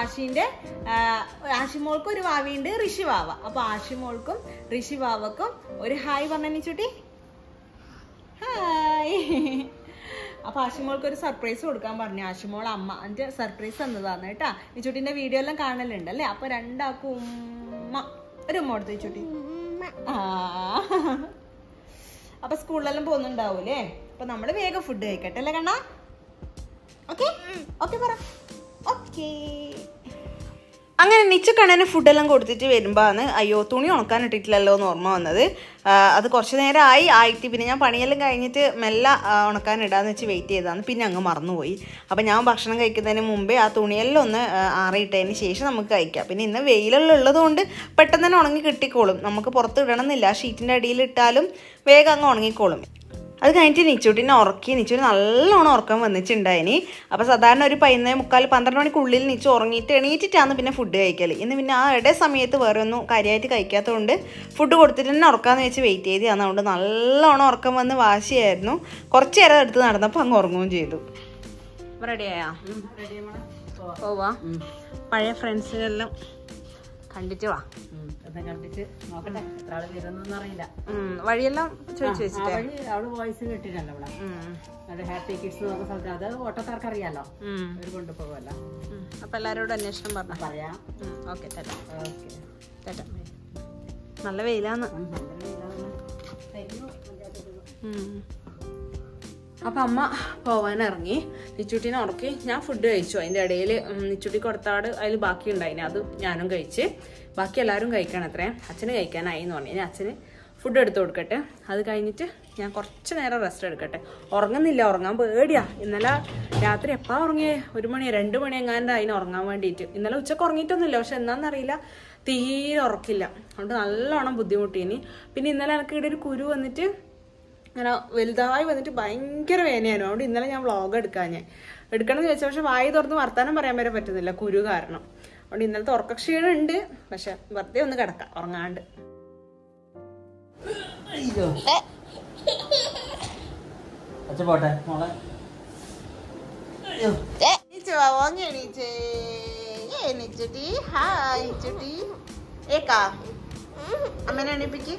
ആഷിമോൾക്കും ഒരു വാവയുണ്ട്, ഋഷി വാവ. അപ്പൊ ആഷിമോൾക്കും ഋഷി വാവക്കും ഒരു ഹായ് പറഞ്ഞ നിച്ചുട്ടി. ഹായ്. അപ്പൊ ആഷിമോൾക്ക് ഒരു സർപ്രൈസ് കൊടുക്കാൻ പറഞ്ഞു. ആഷിമോൾ അമ്മ അതിന്റെ സർപ്രൈസ് തന്നതാണ് കേട്ടാ. നിച്ചുട്ടിന്റെ വീഡിയോ എല്ലാം കാണലുണ്ട് അല്ലേ. അപ്പൊ രണ്ടാക്കും ഉമ്മ ഒരു ഉമ്മ കൊടുത്തു നിച്ചുട്ടി. അപ്പൊ സ്കൂളിലെല്ലാം പോകുന്നുണ്ടാവൂലേ. അപ്പൊ നമ്മള് വേഗം ഫുഡ് കഴിക്കട്ടെ അല്ലേ കണ്ണാ? ഓക്കെ ഓക്കെ പറ. ഓക്കെ. അങ്ങനെ നിച്ചു കണ്ണന് ഫുഡെല്ലാം കൊടുത്തിട്ട് വരുമ്പോഴാണ് അയ്യോ തുണി ഉണക്കാൻ ഇട്ടിട്ടില്ലല്ലോ എന്ന് ഓർമ്മ വന്നത്. അത് കുറച്ച് നേരം ആയിട്ട് പിന്നെ ഞാൻ പണിയെല്ലാം കഴിഞ്ഞിട്ട് മെല്ലെ ഉണക്കാൻ ഇടാന്ന് വെച്ച് വെയിറ്റ് ചെയ്തതാണ്. പിന്നെ അങ്ങ് മറന്നുപോയി. അപ്പം ഞാൻ ഭക്ഷണം കഴിക്കുന്നതിന് മുമ്പേ ആ തുണിയെല്ലാം ഒന്ന് ആറിയിട്ടതിന് ശേഷം നമുക്ക് കഴിക്കാം. പിന്നെ ഇന്ന് വെയിലെല്ലാം ഉള്ളതുകൊണ്ട് പെട്ടെന്ന് തന്നെ ഉണങ്ങി കിട്ടിക്കോളും. നമുക്ക് പുറത്ത് ഇടണമെന്നില്ല, ഷീറ്റിൻ്റെ അടിയിൽ ഇട്ടാലും വേഗം അങ്ങ് ഉണങ്ങിക്കോളും. അത് കഴിഞ്ഞിട്ട് നിച്ചുട്ടിനെ ഉറക്കി. നിച്ചുവിന് നല്ലോണം ഉറക്കം വന്നിട്ടുണ്ടായിനി. അപ്പോൾ സാധാരണ ഒരു 11:45 മണിക്കുള്ളിൽ നിച്ചു ഉറങ്ങിയിട്ട് എണീറ്റിട്ടാണ് പിന്നെ ഫുഡ് കഴിക്കൽ. ഇന്ന് പിന്നെ ആ ഇടേ സമയത്ത് വേറെ ഒന്നും കാര്യമായിട്ട് കഴിക്കാത്തതുകൊണ്ട് ഫുഡ് കൊടുത്തിട്ട് തന്നെ ഉറക്കാമെന്ന് വെച്ച് വെയിറ്റ് ചെയ്തതാണ്. അതുകൊണ്ട് നല്ലോണം ഉറക്കം വന്ന് വാശിയായിരുന്നു. കുറച്ച് നേരം എടുത്ത് നടന്നപ്പോൾ അങ്ങ് ഉറങ്ങുകയും ചെയ്തു. റെഡിയായാ? പോവാ. പഴയ ഫ്രണ്ട്സിനെല്ലാം കണ്ടിട്ട് വാ. കണ്ടിട്ട് നോക്കട്ടെ എത്ര ആള് വരുന്നൊന്നും അറിയില്ല. വഴിയെല്ലാം ചോദിച്ചു വെച്ചിട്ട് അവള് വോയിസ് കിട്ടില്ലല്ലോ ഇവിടെ. അത് ഹാപ്പി കിഡ്സ് നോക്കുന്ന സ്ഥലത്ത് അത് ഓട്ടോക്കാർക്ക് അറിയാലോ, അവര് കൊണ്ടുപോകുമല്ലോ. അപ്പൊ എല്ലാരോടും അന്വേഷണം പറയാം. ഓക്കെ ടാറ്റാ. നല്ല വെയിലാന്ന്. അപ്പം അമ്മ പോവാനിറങ്ങി. നിച്ചുട്ടിനെ ഉറക്കി ഞാൻ ഫുഡ് കഴിച്ചു. അതിൻ്റെ ഇടയിൽ നിച്ചുട്ടി കൊടുത്താട് അതിൽ ബാക്കി ഉണ്ടായിന്, അത് ഞാനും കഴിച്ച്. ബാക്കി എല്ലാവരും കഴിക്കണം അത്രേ. അച്ഛന് കഴിക്കാനായി എന്ന് പറഞ്ഞു. ഞാൻ അച്ഛന് ഫുഡ് എടുത്ത് കൊടുക്കട്ടെ. അത് കഴിഞ്ഞിട്ട് ഞാൻ കുറച്ച് നേരം റെസ്റ്റ് എടുക്കട്ടെ. ഉറങ്ങുന്നില്ല, ഉറങ്ങാൻ പേടിയാ. ഇന്നലെ രാത്രി എപ്പോൾ ഉറങ്ങിയേ? 1 മണി 2 മണി എങ്ങാണ്ട് അതിന് ഉറങ്ങാൻ വേണ്ടിയിട്ട്. ഇന്നലെ ഉച്ചക്ക് ഉറങ്ങിയിട്ടൊന്നുമില്ല, പക്ഷെ എന്താണെന്നറിയില്ല തീരെ ഉറക്കില്ല. അതുകൊണ്ട് നല്ലോണം ബുദ്ധിമുട്ടിനി. പിന്നെ ഇന്നലെ എനിക്ക് ഇവിടെ ഒരു കുരു വന്നിട്ട് അങ്ങനെ വലുതായി വന്നിട്ട് ഭയങ്കര വേദനയായിരുന്നു. അതുകൊണ്ട് ഇന്നലെ ഞാൻ വ്ളോഗ് എടുക്കണമെന്ന് ചോദിച്ചാൽ പക്ഷെ വായി തുറന്ന് വർത്താനം പറയാൻ വരെ പറ്റുന്നില്ല കുരു കാരണം. അതുകൊണ്ട് ഇന്നലത്തെ ഉറക്കക്ഷീണം ഉണ്ട്, പക്ഷെ വെറുതെ ഒന്ന് കിടക്കാം ഉറങ്ങാണ്ട്. അമ്മേനെ എണീപ്പിക്ക്.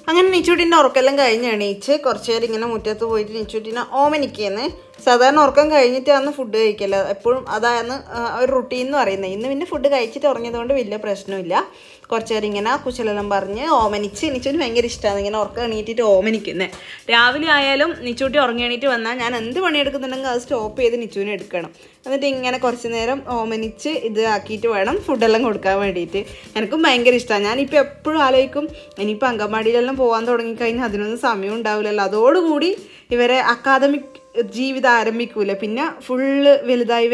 അങ്ങനെ നിച്ചുട്ടിൻ്റെ ഉറക്കെല്ലാം കഴിഞ്ഞ് എണീച്ച് കുറച്ച് നേരം ഇങ്ങനെ മുറ്റത്ത് പോയിട്ട് നിച്ചുട്ടിനെ ഓമനിക്കുകയെന്ന്. സാധാരണ ഉറക്കം കഴിഞ്ഞിട്ടാണ് ഫുഡ് കഴിക്കല്, എപ്പോഴും അതാണ് ഒരു റുട്ടീൻ എന്ന് പറയുന്നത്. ഇന്ന് പിന്നെ ഫുഡ് കഴിച്ചിട്ട് ഉറങ്ങിയത് കൊണ്ട് വലിയ പ്രശ്നമില്ല. കുറച്ച് നേരം ഇങ്ങനെ കുശലെല്ലാം പറഞ്ഞ് ഓമനിച്ച് നിച്ചൂന് ഭയങ്കര ഇഷ്ടമാണ് ഇങ്ങനെ ഉറക്കം എണീറ്റിട്ട് ഓമനിക്കുന്നത്. രാവിലെ ആയാലും നിച്ചൂട്ടി ഉറങ്ങി എണീറ്റ് വന്നാൽ ഞാൻ എന്ത് പണിയെടുക്കുന്നുണ്ടെങ്കിൽ അത് സ്റ്റോപ്പ് ചെയ്ത് നിച്ചൂനെ എടുക്കണം. എന്നിട്ട് ഇങ്ങനെ കുറച്ച് നേരം ഓമനിച്ച് ഇത് ആക്കിയിട്ട് വേണം ഫുഡെല്ലാം കൊടുക്കാൻ വേണ്ടിയിട്ട്. എനിക്കും ഭയങ്കര ഇഷ്ടമാണ്. ഞാനിപ്പോൾ എപ്പോഴും ആലോചിക്കും ഇനിയിപ്പോൾ അങ്കൻവാടിയിലെല്ലാം പോകാൻ തുടങ്ങിക്കഴിഞ്ഞാൽ അതിനൊന്നും സമയം ഉണ്ടാവില്ലല്ലോ, അതോടുകൂടി ഇവരെ അക്കാദമിക് ജീവിതം ആരംഭിക്കൂല. പിന്നെ ഫുള്ള് വലുതായി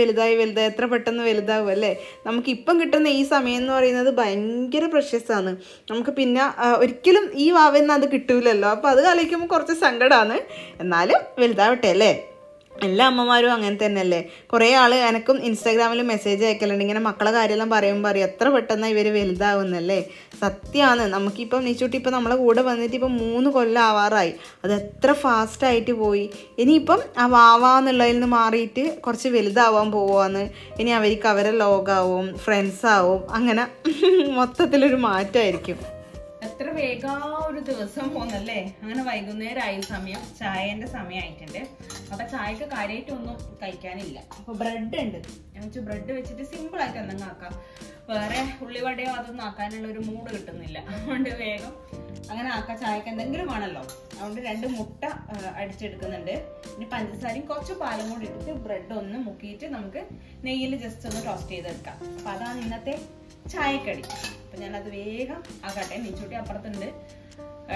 എത്ര പെട്ടെന്ന് വലുതാവും അല്ലേ. നമുക്കിപ്പം കിട്ടുന്ന ഈ സമയം എന്ന് പറയുന്നത് ഭയങ്കര പ്രഷ്യസാണ്. നമുക്ക് പിന്നെ ഒരിക്കലും ഈ വാവെന്ന് അത് കിട്ടൂലല്ലോ. അപ്പോൾ അത് ആലോചിക്കുമ്പോൾ കുറച്ച് സങ്കടമാണ്. എന്നാലും വലുതാവട്ടെ അല്ലേ. എല്ലാ അമ്മമാരും അങ്ങനെ തന്നെയല്ലേ. കുറേ ആൾ എനിക്കും ഇൻസ്റ്റാഗ്രാമിൽ മെസ്സേജ് അയക്കലുണ്ട് ഇങ്ങനെ മക്കളെ കാര്യമെല്ലാം പറയുമ്പോൾ പറയും എത്ര പെട്ടെന്ന് ഇവർ വലുതാവുന്നല്ലേ. സത്യമാണ്. നമുക്കിപ്പം നിച്ചൂട്ടി ഇപ്പം നമ്മളെ കൂടെ വന്നിട്ട് ഇപ്പം 3 കൊല്ലം ആവാറായി. അത് എത്ര ഫാസ്റ്റായിട്ട് പോയി. ഇനിയിപ്പം ആ വാവാന്നുള്ളതിൽ നിന്ന് മാറിയിട്ട് കുറച്ച് വലുതാവാൻ പോവാന്ന്. ഇനി അവർക്ക് അവരെ ലോകമാവും, ഫ്രണ്ട്സാവും, അങ്ങനെ മൊത്തത്തിലൊരു മാറ്റമായിരിക്കും. എത്ര വേഗം ഒരു ദിവസം പോകുന്നല്ലേ. അങ്ങനെ വൈകുന്നേരമായി സമയം, ചായന്റെ സമയമായിട്ടുണ്ട്. അപ്പൊ ചായക്ക് കാര്യമായിട്ടൊന്നും കഴിക്കാനില്ല. അപ്പൊ ബ്രെഡ് ഉണ്ട്, ഞാൻ വെച്ചാൽ ബ്രെഡ് വെച്ചിട്ട് സിമ്പിൾ ആയിട്ട് എന്തെങ്കിലും ആക്കാം. വേറെ ഉള്ളിവടയോ അതൊന്നും ആക്കാനുള്ള ഒരു മൂഡ് കിട്ടുന്നില്ല. അതുകൊണ്ട് വേഗം അങ്ങനെ ആക്കാം. ചായക്ക് എന്തെങ്കിലും വേണമല്ലോ. അതുകൊണ്ട് 2 മുട്ട അടിച്ചെടുക്കുന്നുണ്ട്. ഇനി പഞ്ചസാരയും കുറച്ച് പാലും കൂടി ഇട്ടിട്ട് ബ്രെഡ് ഒന്ന് മുക്കിയിട്ട് നമുക്ക് നെയ്യിൽ ജസ്റ്റ് ഒന്ന് ടോസ്റ്റ് ചെയ്തെടുക്കാം. അപ്പൊ അതാണ് ഇന്നത്തെ ചായക്കടി. അപ്പൊ ഞാനത് വേഗം ആക്കട്ടെ. നിച്ചൂട്ടി അപ്പുറത്തുണ്ട്,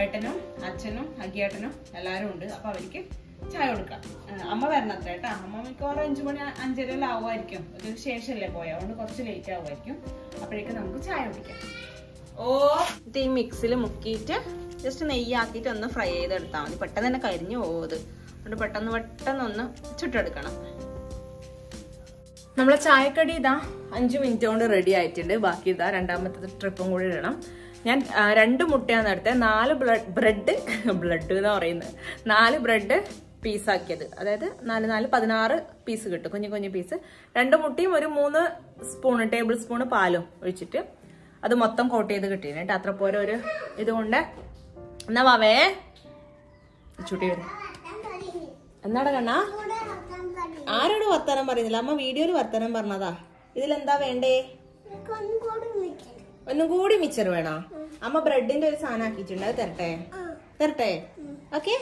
ഏട്ടനും അച്ഛനും അഗിയേട്ടനും എല്ലാവരും ഉണ്ട്. അപ്പൊ അവർക്ക് ചായ കൊടുക്കാം. അമ്മ വരണത്ര കേട്ടാ. അമ്മ മിക്കവാറും 5 മണി 5:30 ആവുമായിരിക്കും. ഒരു ശേഷമല്ലേ പോയ, അതുകൊണ്ട് കുറച്ച് ലേറ്റ് ആവുമായിരിക്കും. അപ്പോഴേക്കും നമുക്ക് ചായ കുടിക്കാം. ഇത് ഈ മിക്സിൽ മുക്കിയിട്ട് ജസ്റ്റ് നെയ്യാക്കിയിട്ട് ഒന്ന് ഫ്രൈ ചെയ്തെടുത്താൽ മതി. പെട്ടെന്ന് തന്നെ കരിഞ്ഞു പോകും അത്. അതുകൊണ്ട് പെട്ടെന്നൊന്ന് ചുട്ടെടുക്കണം. നമ്മളെ ചായക്കടി ഇതാ 5 മിനിറ്റ് കൊണ്ട് റെഡി ആയിട്ടുണ്ട്. ബാക്കി ഇതാ രണ്ടാമത്തെ ട്രിപ്പും കൂടി ഇടണം. ഞാൻ 2 മുട്ടയാണ് എടുത്തത്. 4 ബ്രെഡ് എന്ന് പറയുന്നത് 4 ബ്രെഡ് പീസാക്കിയത്. അതായത് 4 16 പീസ് കിട്ടും, കുഞ്ഞു പീസ്. 2 മുട്ടയും ഒരു 3 ടേബിൾ സ്പൂൺ പാലും ഒഴിച്ചിട്ട് അത് മൊത്തം കോട്ട് ചെയ്ത് കിട്ടിയിരുന്നു കേട്ടോ. അത്ര പോലെ ഒരു ഇതുകൊണ്ട്. എന്നാ വാവേ ചുട്ടി വരും. എന്നാടാ കണ്ണാ? ആരോട് വർത്താനം പറയുന്നില്ല. അമ്മ വീഡിയോയിൽ വർത്താനം പറഞ്ഞതാ. ഇതിലെന്താ വേണ്ടേ? ഒന്നും കൂടി മിച്ചർ വേണോ? അമ്മ ബ്രെഡിന്റെ ഒരു സാധനം ആക്കിയിട്ടുണ്ട്, അത് തരട്ടെ? ഓക്കെ,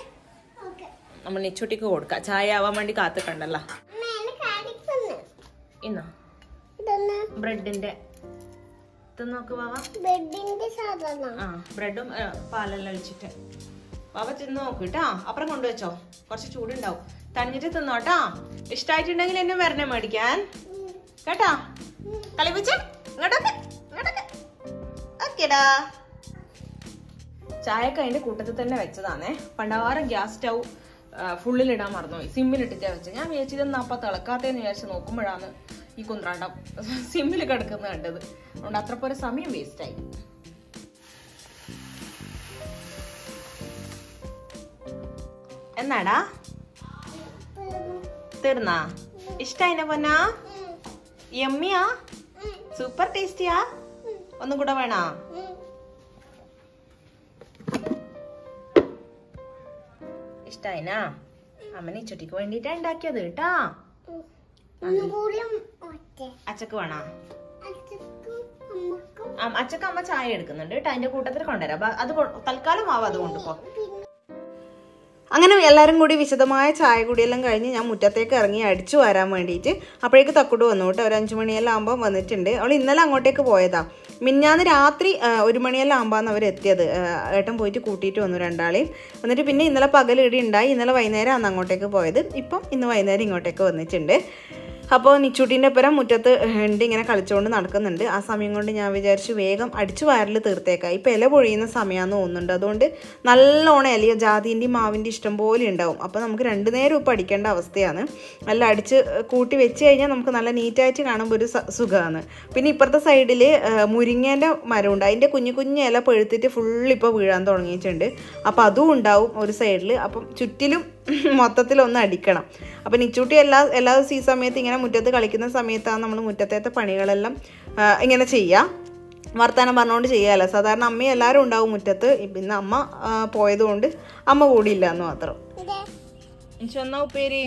നമ്മൾ നിച്ചൂട്ടിക്ക് കൊടുക്കാം. ചായ ആവാൻ വേണ്ടി കാത്തു കണ്ടല്ലോ. ഇന്നോ ബ്രെഡിന്റെ നോക്ക് വാവ. ബ്രെഡും പാലെല്ലാം ഒഴിച്ചിട്ട് വാവ തിന്ന് നോക്കൂ കേട്ടാ. അപ്പുറം കൊണ്ടുവച്ചോ, കുറച്ച് ചൂടുണ്ടാവും. തണിഞ്ഞിട്ട് തിന്നോട്ടാ. ഇഷ്ടായിട്ടുണ്ടെങ്കിൽ എന്നെ വരണേ മേടിക്കാൻ കേട്ടാ. കളിപ്പിച്ച ഇങ്ങോട്ടൊക്കെ ഓക്കേടാ. ചായക്ക് അതിന്റെ കൂട്ടത്തിൽ തന്നെ വെച്ചതാണേ. പണ്ടാരം ഗ്യാസ് സ്റ്റൗ ഫുള്ളിലിടാൻ മറന്നുപോയി. സിമ്മിലിട്ടിട്ടാ വെച്ചത്. ഞാൻ വിചാരിച്ചിരുന്ന അപ്പൊ തിളക്കാത്തേന്ന് വിചാരിച്ച് നോക്കുമ്പോഴാണ് ഈ കുന്ത്രാണ്ടം സിമ്മിൽ കിടക്കുന്നത് കണ്ടത്. അതുകൊണ്ട് അത്ര പോലെ സമയം വേസ്റ്റ് ആയി. എന്നാടാ തീർന്നാ? ഇഷ്ടായിന പൊന്നാ? യമ്മിയാ? സൂപ്പർ ടേസ്റ്റിയാ? ഒന്നും കൂടെ വേണോ? ഇഷ്ടായിനാ? അമ്മനെ ചുട്ടിക്ക് വേണ്ടിട്ടാ ഉണ്ടാക്കിയത് കേട്ടാ. അച്ചക്ക് വേണോ? അച്ചക്ക് അമ്മ ചായ എടുക്കുന്നുണ്ട് കേട്ടോ. അതിന്റെ കൂട്ടത്തിൽ കൊണ്ടുവരാം. അത് തൽക്കാലം ആവാം, അത് കൊണ്ടുപോ. അങ്ങനെ എല്ലാവരും കൂടി വിശദമായ ചായ കുടിയെല്ലാം കഴിഞ്ഞ് ഞാൻ മുറ്റത്തേക്ക് ഇറങ്ങി അടിച്ചു വരാൻ വേണ്ടിയിട്ട്. അപ്പോഴേക്ക് തക്കുട് വന്നു കേട്ടോ. ഒരു 5 മണിയെല്ലാം ആകുമ്പോൾ വന്നിട്ടുണ്ട്. അവൾ ഇന്നലെ അങ്ങോട്ടേക്ക് പോയതാ. മിഞ്ഞാന്ന് രാത്രി 1 മണിയെല്ലാം ആകുമ്പോഴാണ് അവർ എത്തിയത്. ഏട്ടൻ പോയിട്ട് കൂട്ടിയിട്ട് വന്നു രണ്ടാളെയും. എന്നിട്ട് പിന്നെ ഇന്നലെ പകൽ ഇവിടെ ഉണ്ടായി. ഇന്നലെ വൈകുന്നേരമാണ് അങ്ങോട്ടേക്ക് പോയത്. ഇപ്പം ഇന്ന് വൈകുന്നേരം ഇങ്ങോട്ടേക്ക് വന്നിട്ടുണ്ട്. അപ്പോൾ നിച്ചൂട്ടീൻ്റെ ഒപ്പം മുറ്റത്ത് ഉണ്ട് ഇങ്ങനെ കളിച്ചുകൊണ്ട് നടക്കുന്നുണ്ട്. ആ സമയം കൊണ്ട് ഞാൻ വിചാരിച്ചു വേഗം അടിച്ചു വാരൽ തീർത്തേക്കാം. ഇപ്പം ഇല പൊഴിയുന്ന സമയമാണെന്ന് തോന്നുന്നുണ്ട്. അതുകൊണ്ട് നല്ലോണം ഇലയോ ജാതിൻ്റെയും മാവിൻ്റെ ഇഷ്ടം പോലെ ഉണ്ടാവും. അപ്പോൾ നമുക്ക് 2 നേരം ഇപ്പം അടിക്കേണ്ട അവസ്ഥയാണ്. നല്ല അടിച്ച് കൂട്ടി വെച്ച് കഴിഞ്ഞാൽ നമുക്ക് നല്ല നീറ്റായിട്ട് കാണുമ്പോൾ ഒരു സുഖമാണ്. പിന്നെ ഇപ്പുറത്തെ സൈഡിൽ മുരിങ്ങേൻ്റെ മരമുണ്ട്. അതിൻ്റെ കുഞ്ഞു ഇല പഴുത്തിട്ട് ഫുള്ളിപ്പോൾ വീഴാൻ തുടങ്ങിയിട്ടുണ്ട്. അപ്പോൾ അതും ഉണ്ടാവും ഒരു സൈഡിൽ. അപ്പം ചുറ്റിലും മൊത്തത്തിലൊന്ന് അടിക്കണം. അപ്പം നിച്ചൂട്ടി എല്ലാ ദിവസവും ഈ സമയത്ത് ഇങ്ങനെ മുറ്റത്ത് കളിക്കുന്ന സമയത്താണ് നമ്മൾ മുറ്റത്തെ പണികളെല്ലാം ഇങ്ങനെ ചെയ്യുക. വർത്താനം പറഞ്ഞുകൊണ്ട് ചെയ്യാമല്ലോ. സാധാരണ അമ്മയും എല്ലാവരും ഉണ്ടാവും മുറ്റത്ത്. പിന്നെ അമ്മ പോയതുകൊണ്ട് അമ്മ കൂടിയില്ല എന്ന് മാത്രം. എന്നാ ഉപ്പേരി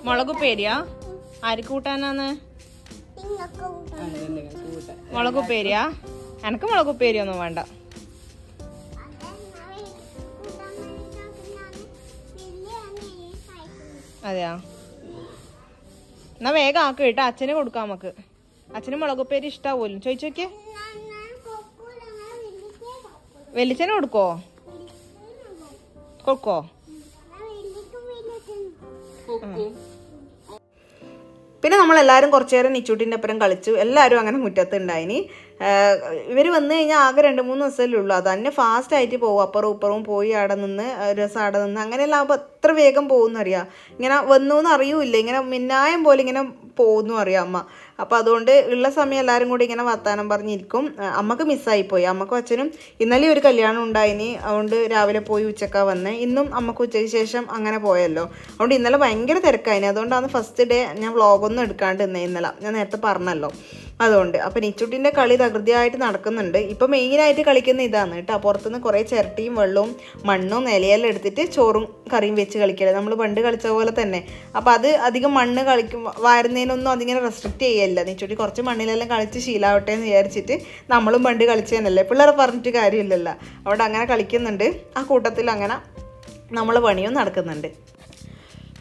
മുളകുപ്പേരിയാ? ആര് കൂട്ടാനാന്ന്? മുളകുപ്പേരിയാ? എനക്ക് മുളകുപ്പേരിയൊന്നും വേണ്ട. അതെയാ? എന്നാ വേഗം ആക്ക് കേട്ടോ, അച്ഛന് കൊടുക്കാം നമുക്ക്. അച്ഛന് മുളകുപ്പേരി ഇഷ്ടാവൂലും. ചോദിച്ചോക്കേ, വെളിച്ചെണ്ണ കൊടുക്കോ? കൊടുക്കോ? പിന്നെ നമ്മളെല്ലാവരും കുറച്ചു നേരം നിച്ചൂട്ടിൻ്റെ ഒപ്പം കളിച്ചു. എല്ലാവരും അങ്ങനെ മുറ്റത്തുണ്ടായിനി. ഇവർ വന്നു കഴിഞ്ഞാൽ ആകെ 2-3 ദിവസമല്ലേ ഉള്ളൂ. അത് തന്നെ ഫാസ്റ്റായിട്ട് പോകും. അപ്പുറവും ഇപ്പുറവും പോയി അവിടെ നിന്ന് ഒരു ദിവസം അവിടെ നിന്ന് അങ്ങനെയെല്ലാം ആകുമ്പോൾ എത്ര വേഗം പോകുന്നറിയാം. ഇങ്ങനെ വന്നു എന്ന് അറിയൂല്ല, ഇങ്ങനെ മിന്നായം പോലെ ഇങ്ങനെ പോകുന്നു അറിയാം അമ്മ. അപ്പോൾ അതുകൊണ്ട് ഉള്ള സമയം എല്ലാവരും കൂടി ഇങ്ങനെ വർത്താനം പറഞ്ഞിരിക്കും. അമ്മക്ക് മിസ്സായിപ്പോയി. അമ്മക്കും അച്ഛനും ഇന്നലെ ഒരു കല്യാണം ഉണ്ടായിനി. അതുകൊണ്ട് രാവിലെ പോയി ഉച്ചക്കാണ് വന്നേ. ഇന്നും അമ്മക്ക് ഉച്ചയ്ക്ക് ശേഷം അങ്ങനെ പോയല്ലോ. അതുകൊണ്ട് ഇന്നലെ ഭയങ്കര തിരക്കായിനി. അതുകൊണ്ടാണ് ഫസ്റ്റ് ഡേ ഞാൻ വ്ളോഗൊന്നും എടുക്കാണ്ട് ഇന്നലെ ഞാൻ നേരത്തെ പറഞ്ഞല്ലോ. അതുകൊണ്ട് അപ്പോൾ നിച്ചുട്ടിൻ്റെ കളി തകൃതിയായിട്ട് നടക്കുന്നുണ്ട്. ഇപ്പോൾ മെയിനായിട്ട് കളിക്കുന്ന ഇതാണ് കേട്ടോ. പുറത്തുനിന്ന് കുറേ ചിരട്ടിയും വെള്ളവും മണ്ണും ഇലയെല്ലാം എടുത്തിട്ട് ചോറും കറിയും വെച്ച് കളിക്കല്. നമ്മൾ പണ്ട് കളിച്ച പോലെ തന്നെ. അപ്പോൾ അത് അധികം മണ്ണ് കളിക്കും വാരുന്നതിനൊന്നും അതിങ്ങനെ റെസ്ട്രിക്റ്റ് ചെയ്യല്ല. നിച്ചുട്ടി കുറച്ച് മണ്ണിലെല്ലാം കളിച്ച് ശീലാവട്ടെ എന്ന് വിചാരിച്ചിട്ട് നമ്മളും പണ്ട് കളിച്ചതന്നല്ലേ, പിള്ളേരെ പറഞ്ഞിട്ട് കാര്യമില്ലല്ലോ. അവിടെ അങ്ങനെ കളിക്കുന്നുണ്ട്. ആ കൂട്ടത്തിൽ അങ്ങനെ നമ്മൾ പണിയും നടക്കുന്നുണ്ട്.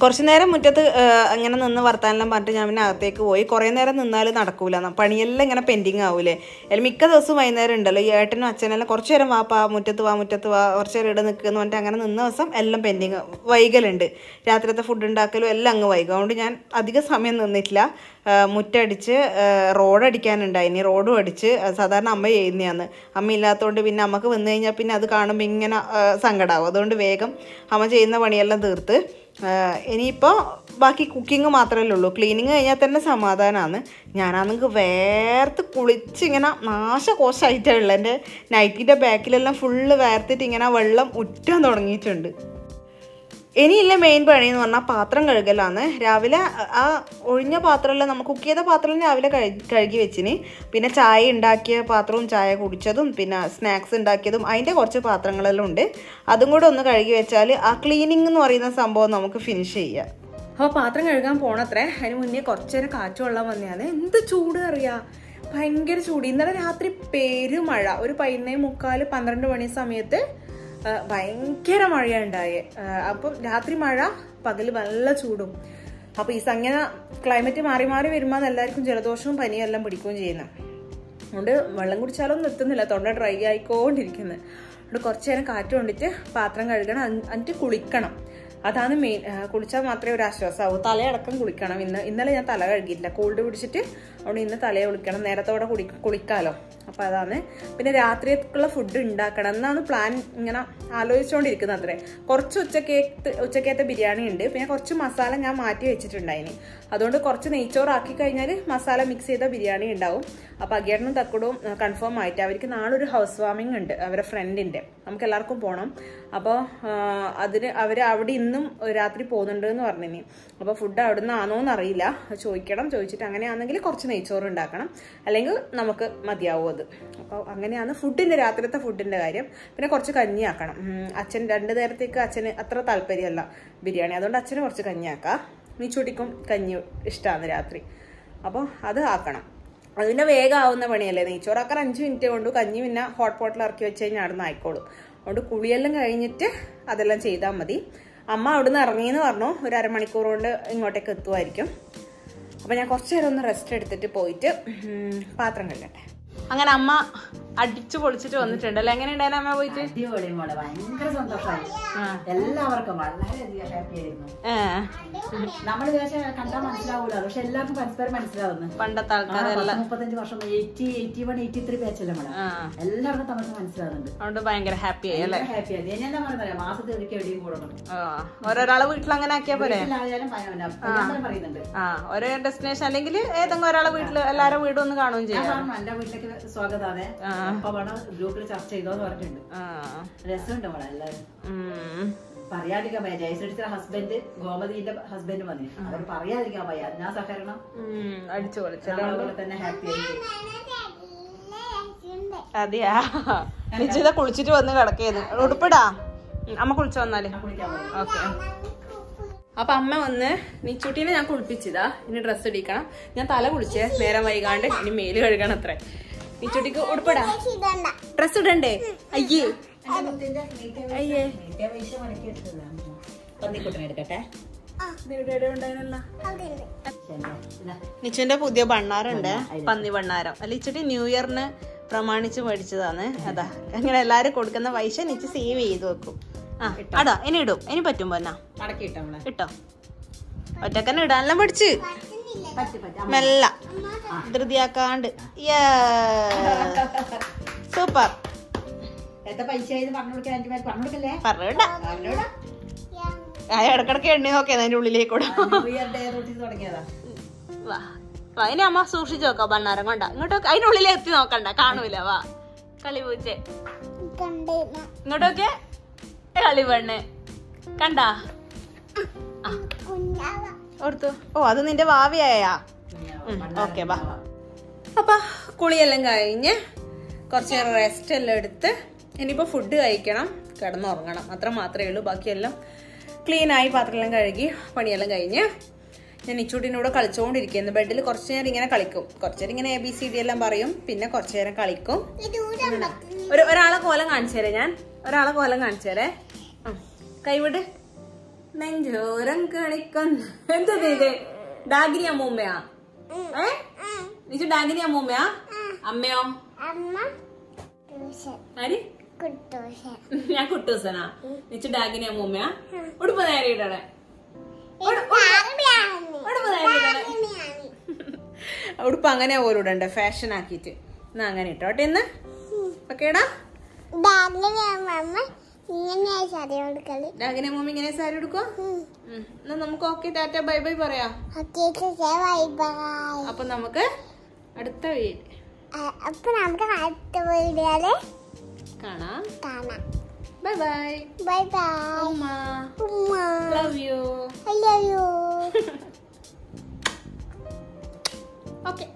കുറച്ച് നേരം മുറ്റത്ത് ഇങ്ങനെ നിന്ന് വർത്താനെല്ലാം പറഞ്ഞിട്ട് ഞാൻ പിന്നെ അകത്തേക്ക് പോയി. കുറേ നേരം നിന്നാൽ നടക്കൂല, പണിയെല്ലാം ഇങ്ങനെ പെൻഡിങ് ആവൂലേ. അതിൽ മിക്ക ദിവസവും വൈകുന്നേരം ഉണ്ടല്ലോ ഈ ഏട്ടനും അച്ഛനെല്ലാം കുറച്ച് നേരം വാ മുറ്റത്ത് വാ കുറച്ച് നേരം ഇവിടെ നിൽക്കുമെന്ന് പറഞ്ഞിട്ട് അങ്ങനെ നിന്ന ദിവസം എല്ലാം പെൻഡിങ് വൈകലുണ്ട്. രാത്രിയത്തെ ഫുഡ് ഉണ്ടാക്കലും എല്ലാം അങ്ങ് വൈകും. അതുകൊണ്ട് ഞാൻ അധിക സമയം നിന്നിട്ടില്ല. മുറ്റടിച്ച് റോഡടിക്കാനുണ്ടായിനി. റോഡും അടിച്ച് സാധാരണ അമ്മ ചെയ്യുന്നതാണ്. അമ്മ ഇല്ലാത്തതുകൊണ്ട് പിന്നെ അമ്മക്ക് വന്നു കഴിഞ്ഞാൽ പിന്നെ അത് കാണുമ്പോൾ ഇങ്ങനെ സങ്കടമാവും. അതുകൊണ്ട് വേഗം അമ്മ ചെയ്യുന്ന പണിയെല്ലാം തീർത്ത് ഇനിയിപ്പോൾ ബാക്കി കുക്കിംഗ് മാത്രമല്ലേ ഉള്ളൂ. ക്ലീനിങ് കഴിഞ്ഞാൽ തന്നെ സമാധാനമാണ്. ഞാനാണെങ്കിൽ വേർത്ത് കുളിച്ച് ഇങ്ങനെ നാശകോശമായിട്ടുള്ള എൻ്റെ നൈറ്റിൻ്റെ ബാക്കിലെല്ലാം ഫുള്ള് വേർത്തിട്ട് ഇങ്ങനെ വെള്ളം ഉറ്റാൻ തുടങ്ങിയിട്ടുണ്ട്. ഇനിയില്ല മെയിൻ പണി എന്ന് പറഞ്ഞാൽ പാത്രം കഴുകലാണ്. രാവിലെ ആ ഒഴിഞ്ഞ പാത്രമെല്ലാം നമുക്ക് കുക്ക് ചെയ്ത പാത്രം രാവിലെ കഴുകി വെച്ചിന്. പിന്നെ ചായ ഉണ്ടാക്കിയ പാത്രവും ചായ കുടിച്ചതും പിന്നെ സ്നാക്സ് ഉണ്ടാക്കിയതും അതിൻ്റെ കുറച്ച് പാത്രങ്ങളെല്ലാം ഉണ്ട്. അതും കൂടെ ഒന്ന് കഴുകി വെച്ചാൽ ആ ക്ലീനിങ് എന്ന് പറയുന്ന സംഭവം നമുക്ക് ഫിനിഷ് ചെയ്യാം. അപ്പോൾ പാത്രം കഴുകാൻ പോണത്രേ. അതിന് മുന്നേ കുറച്ച് നേരം കാറ്റ് കൊള്ളാൻ വന്നതാണ്. എന്ത് ചൂട് അറിയാം, ഭയങ്കര ചൂട്. ഇന്നലെ രാത്രി പെരുമഴ. ഒരു 11:45-12 മണി സമയത്ത് ഭയങ്കര മഴയുണ്ടായേ. അപ്പം രാത്രി മഴ, പകല് നല്ല ചൂടും. അപ്പോൾ ഈ സംഗീത ക്ലൈമറ്റ് മാറി മാറി വരുമ്പോൾ എല്ലാവർക്കും ജലദോഷവും പനിയും എല്ലാം പിടിക്കുകയും ചെയ്യുന്നത്. അതുകൊണ്ട് വെള്ളം കുടിച്ചാലൊന്നും എത്തുന്നില്ല, തൊണ്ട ഡ്രൈ ആയിക്കൊണ്ടിരിക്കുന്നത്. അതുകൊണ്ട് കുറച്ച് നേരം കാറ്റ് കൊണ്ടിട്ട് പാത്രം കഴുകണം, എന്നിട്ട് കുളിക്കണം. അതാണ് മെയിൻ. കുളിച്ചാൽ മാത്രമേ ഒരു ആശ്വാസമാവൂ. തലയടക്കം കുളിക്കണം. ഇന്നലെ ഞാൻ തല കഴുകിയിട്ടില്ല, കോൾഡ് പിടിച്ചിട്ട്. അതുകൊണ്ട് ഇന്ന് തലയെ കുളിക്കണം, നേരത്തോടെ കുളിക്കാമല്ലോ. അപ്പോൾ അതാണ്. പിന്നെ രാത്രിക്കുള്ള ഫുഡ് ഉണ്ടാക്കണം എന്നാണ് പ്ലാൻ. ഇങ്ങനെ ആലോചിച്ചുകൊണ്ടിരിക്കുന്നത് അത്രേ. കുറച്ച് ഉച്ചക്കത്തെ ബിരിയാണി ഉണ്ട്. പിന്നെ കുറച്ച് മസാല ഞാൻ മാറ്റി വെച്ചിട്ടുണ്ടായിന്. അതുകൊണ്ട് കുറച്ച് നെയ്ച്ചോറാക്കി കഴിഞ്ഞാൽ മസാല മിക്സ് ചെയ്ത ബിരിയാണി ഉണ്ടാവും. അപ്പോൾ അഗേട്ടനും തക്കുടും കൺഫേം ആയിട്ട് അവർക്ക് നാളെ ഒരു ഹൗസ് വാമിംഗ് ഉണ്ട് അവരുടെ ഫ്രണ്ടിൻ്റെ. നമുക്ക് എല്ലാവർക്കും പോകണം. അപ്പോൾ അവർ അവിടെ ഇന്നും രാത്രി പോകുന്നുണ്ട് എന്ന് പറഞ്ഞിനി. അപ്പോൾ ഫുഡ് അവിടെ നിന്നാണോ എന്നറിയില്ല, ചോദിക്കണം. ചോദിച്ചിട്ട് അങ്ങനെയാണെങ്കിൽ കുറച്ച് നെയ്ച്ചോറ് ഉണ്ടാക്കണം, അല്ലെങ്കിൽ നമുക്ക് മതിയാവും അത്. അപ്പോൾ അങ്ങനെയാണ് രാത്രിത്തെ ഫുഡിൻ്റെ കാര്യം. പിന്നെ കുറച്ച് കഞ്ഞി ആക്കണം. അച്ഛൻ 2 നേരത്തേക്ക് അച്ഛന് അത്ര താല്പര്യമല്ല ബിരിയാണി, അതുകൊണ്ട് അച്ഛന് കുറച്ച് കഞ്ഞി ആക്കാം. നീച്ചൂട്ടിക്കും കഞ്ഞി ഇഷ്ടമാണ് രാത്രി. അപ്പോൾ അത് ആക്കണം. അതിൻ്റെ വേഗം ആവുന്ന പണിയല്ലേ. നെയ്ച്ചോറാക്കാൻ 5 മിനിറ്റ് കൊണ്ട്, കഞ്ഞി പിന്നെ ഹോട്ട് പോട്ടിൽ ഇറക്കി വെച്ച് കഴിഞ്ഞാൽ അവിടെ നിന്ന് ആയിക്കോളും. അതുകൊണ്ട് കുളിയെല്ലാം കഴിഞ്ഞിട്ട് അതെല്ലാം ചെയ്താൽ മതി. അമ്മ അവിടുന്ന് ഇറങ്ങിയെന്ന് പറഞ്ഞു, ഒരു അരമണിക്കൂർ കൊണ്ട് ഇങ്ങോട്ടേക്ക് എത്തുമായിരിക്കും. അപ്പോൾ ഞാൻ കുറച്ച് നേരം ഒന്ന് റെസ്റ്റ് എടുത്തിട്ട് പോയിട്ട് പാത്രം കഴുകട്ടെ. അങ്ങനെ അമ്മ അടിച്ചു പൊളിച്ചിട്ട് വന്നിട്ടുണ്ടല്ലോ. എങ്ങനെ ഉണ്ടായിരുന്നു അമ്മ പോയിട്ട്? അടിപൊളി മോളെ, ഭയങ്കര സന്തോഷമായി. എല്ലാവർക്കും വളരെയധികം ഹാപ്പി ആയിരുന്നു. നമ്മൾ കണ്ടാൽ മനസ്സിലാവൂല, പക്ഷെ എല്ലാവർക്കും പരസ്പരം മനസ്സിലാവുന്നു. പണ്ടത്തെ ആൾക്കാരെല്ലാം 35 വർഷം 80, 81, 83 ബാച്ചല്ലേ നമ്മളെ. എല്ലാവർക്കും നമുക്ക് മനസ്സിലാവുന്നുണ്ട്. അതുകൊണ്ട് ഭയങ്കര ഹാപ്പി ആയി അല്ലേ? ഹാപ്പി ആയി. ഞാൻ എന്താ പറയുന്നത്, മാസത്തിൽ ഒരിക്കൽ എവിടെയും കൂടണം. ഓരോരാളെ വീട്ടിൽ അങ്ങനെ ആക്കിയാ പോലെ പറയുന്നുണ്ട്. ഓരോ ഡെസ്റ്റിനേഷൻ അല്ലെങ്കിൽ ഏതെങ്കിലും ഒരാളെ വീട്ടിൽ എല്ലാവരും വീടും ഒന്ന് കാണുകയും ചെയ്യാം. എന്റെ വീട്ടിലേക്ക് സ്വാഗതമാണ്. ഗ്രൂപ്പിൽ ചർച്ച ചെയ്തോന്ന് പറഞ്ഞിട്ടുണ്ട്. രസമുണ്ട് നമ്മളെ എല്ലാവരും. പറയാതിരിക്കാൻ വയ്യ. ജയശ്രീയുടെ ഹസ്ബൻഡ് ഗോമതിന്റെ ഹസ്ബൻഡ് വന്നു. അവർ പറയാതിരിക്കാൻ വയ്യ. ഞാൻ സഹകരണം അടിച്ചു പൊളിച്ചതുപോലെ തന്നെ ഹാപ്പി ആയിട്ട്. അതെയാ, നിശ്ചിത കുളിച്ചിട്ട് വന്ന് കിടക്കുന്നു. ഉടുപ്പിടാ അമ്മ കുളിച്ചു വന്നാല്. കുളിക്കാൻ ഓക്കെ. അപ്പൊ അമ്മ വന്ന് നിച്ചൂട്ടീനെ ഞാൻ കുളിപ്പിച്ചതാ. ഇനി ഡ്രസ്സ് ഇടിക്കണം. ഞാൻ തല കുളിച്ചേ, നേരം വൈകാണ്ട് ഇനി മേല് കഴുകണം അത്രേ. നിച്ചൂട്ടിക്ക് ഉടുപ്പിടാ, ഡ്രസ് ഇടണ്ടേ? അയ്യേ അയ്യേ എടുക്കട്ടെ. നിച്ചുവിന്റെ പുതിയ ബണ്ണാറുണ്ട്, പന്നി ബണ്ണാരം. അല്ല ഇച്ചിട്ട് ന്യൂ ഇയറിന് പ്രമാണിച്ച് മേടിച്ചതാണ്. അതാ അങ്ങനെ എല്ലാരും കൊടുക്കുന്ന പൈസ നിച്ച് സേവ് ചെയ്ത് വെക്കും. അടാ ഇനി ഇടും, ഇനി പറ്റുമ്പോ എന്നാ ഇട്ടോ. ഒറ്റക്കന്നെ ഇടാനെല്ലാം പഠിച്ച് മെല്ല ധൃതിയാക്കാണ്ട്. സൂപ്പർ. പറഞ്ഞോടാ ഇടക്കിടക്ക് എണ്ണി നോക്കിയത് അതിന്റെ ഉള്ളിലേക്കൂടെ. അതിനെ അമ്മ സൂക്ഷിച്ചു നോക്കാം. ബണ്ണാരം കൊണ്ട ഇങ്ങോട്ടൊക്കെ അതിന്റെ ഉള്ളിൽ എത്തി നോക്കണ്ട, കാണൂല. വാ കളിപൂച്ചേ, ഇങ്ങോട്ടൊക്കെ കളിപെണ്ണ് കണ്ടാ ഓർത്തു. ഓ അത് നിന്റെ ഭാവിയായാ. ഓക്കെ ബാ. അപ്പൊ കുളിയെല്ലാം കഴിഞ്ഞ് കുറച്ച് നേരം റെസ്റ്റ് എല്ലാം എടുത്ത് ഇനിയിപ്പോ ഫുഡ് കഴിക്കണം, കിടന്നുറങ്ങണം. അത്ര മാത്രമേ ഉള്ളൂ. ബാക്കിയെല്ലാം ക്ലീനായി, പാത്രമെല്ലാം കഴുകി പണിയെല്ലാം കഴിഞ്ഞ് ഞാൻ നിച്ചൂട്ടിനൂടെ കളിച്ചുകൊണ്ടിരിക്കുന്നു. ബെഡിൽ കുറച്ചു നേരം ഇങ്ങനെ കളിക്കും. കുറച്ചു നേരം ഇങ്ങനെ ABCD എല്ലാം പറയും, പിന്നെ കുറച്ചു നേരം കളിക്കും. ഒരാളെ കോലം കാണിച്ചു തരേ, ഞാൻ ഒരാളെ കോലം കാണിച്ചു തരേ. കൈവിട്. നെഞ്ചോരം കളിക്കുന്നു. എന്താ ഇത്? ഡാഗിനി അമ്മൂമ്മയാ? നിച്ചു ഡാഗിനി അമ്മൂമ്മയാ? അമ്മയോ? ആര്? ഞാൻ കുട്ടൂസനാ. നിച്ചു ഡാഗിനി അമ്മൂമ്മയാ? ഉടുപ്പ് നേരെ ഇടണേ, ഉടുപ്പ് അങ്ങനെ പോലും ഇടണ്ടേ, ഫാഷൻ ആക്കിട്ട്. എന്നാ അങ്ങനെ ഇട്ടോട്ടെ ഇന്ന്. ഓക്കേടാ. ഡാഗിനി അമ്മൂമ്മ ഇങ്ങനെ സാരി എടുക്കോ? എന്നാ നമുക്ക് ഓക്കെ ടാറ്റ ബൈ ബൈ പറയാം. അപ്പൊ നമുക്ക് അടുത്ത വീഡിയോയില് കാണാം. Bye bye. Bye bye. ഉമ്മ. ഉമ്മ. Love you. I love you. Okay.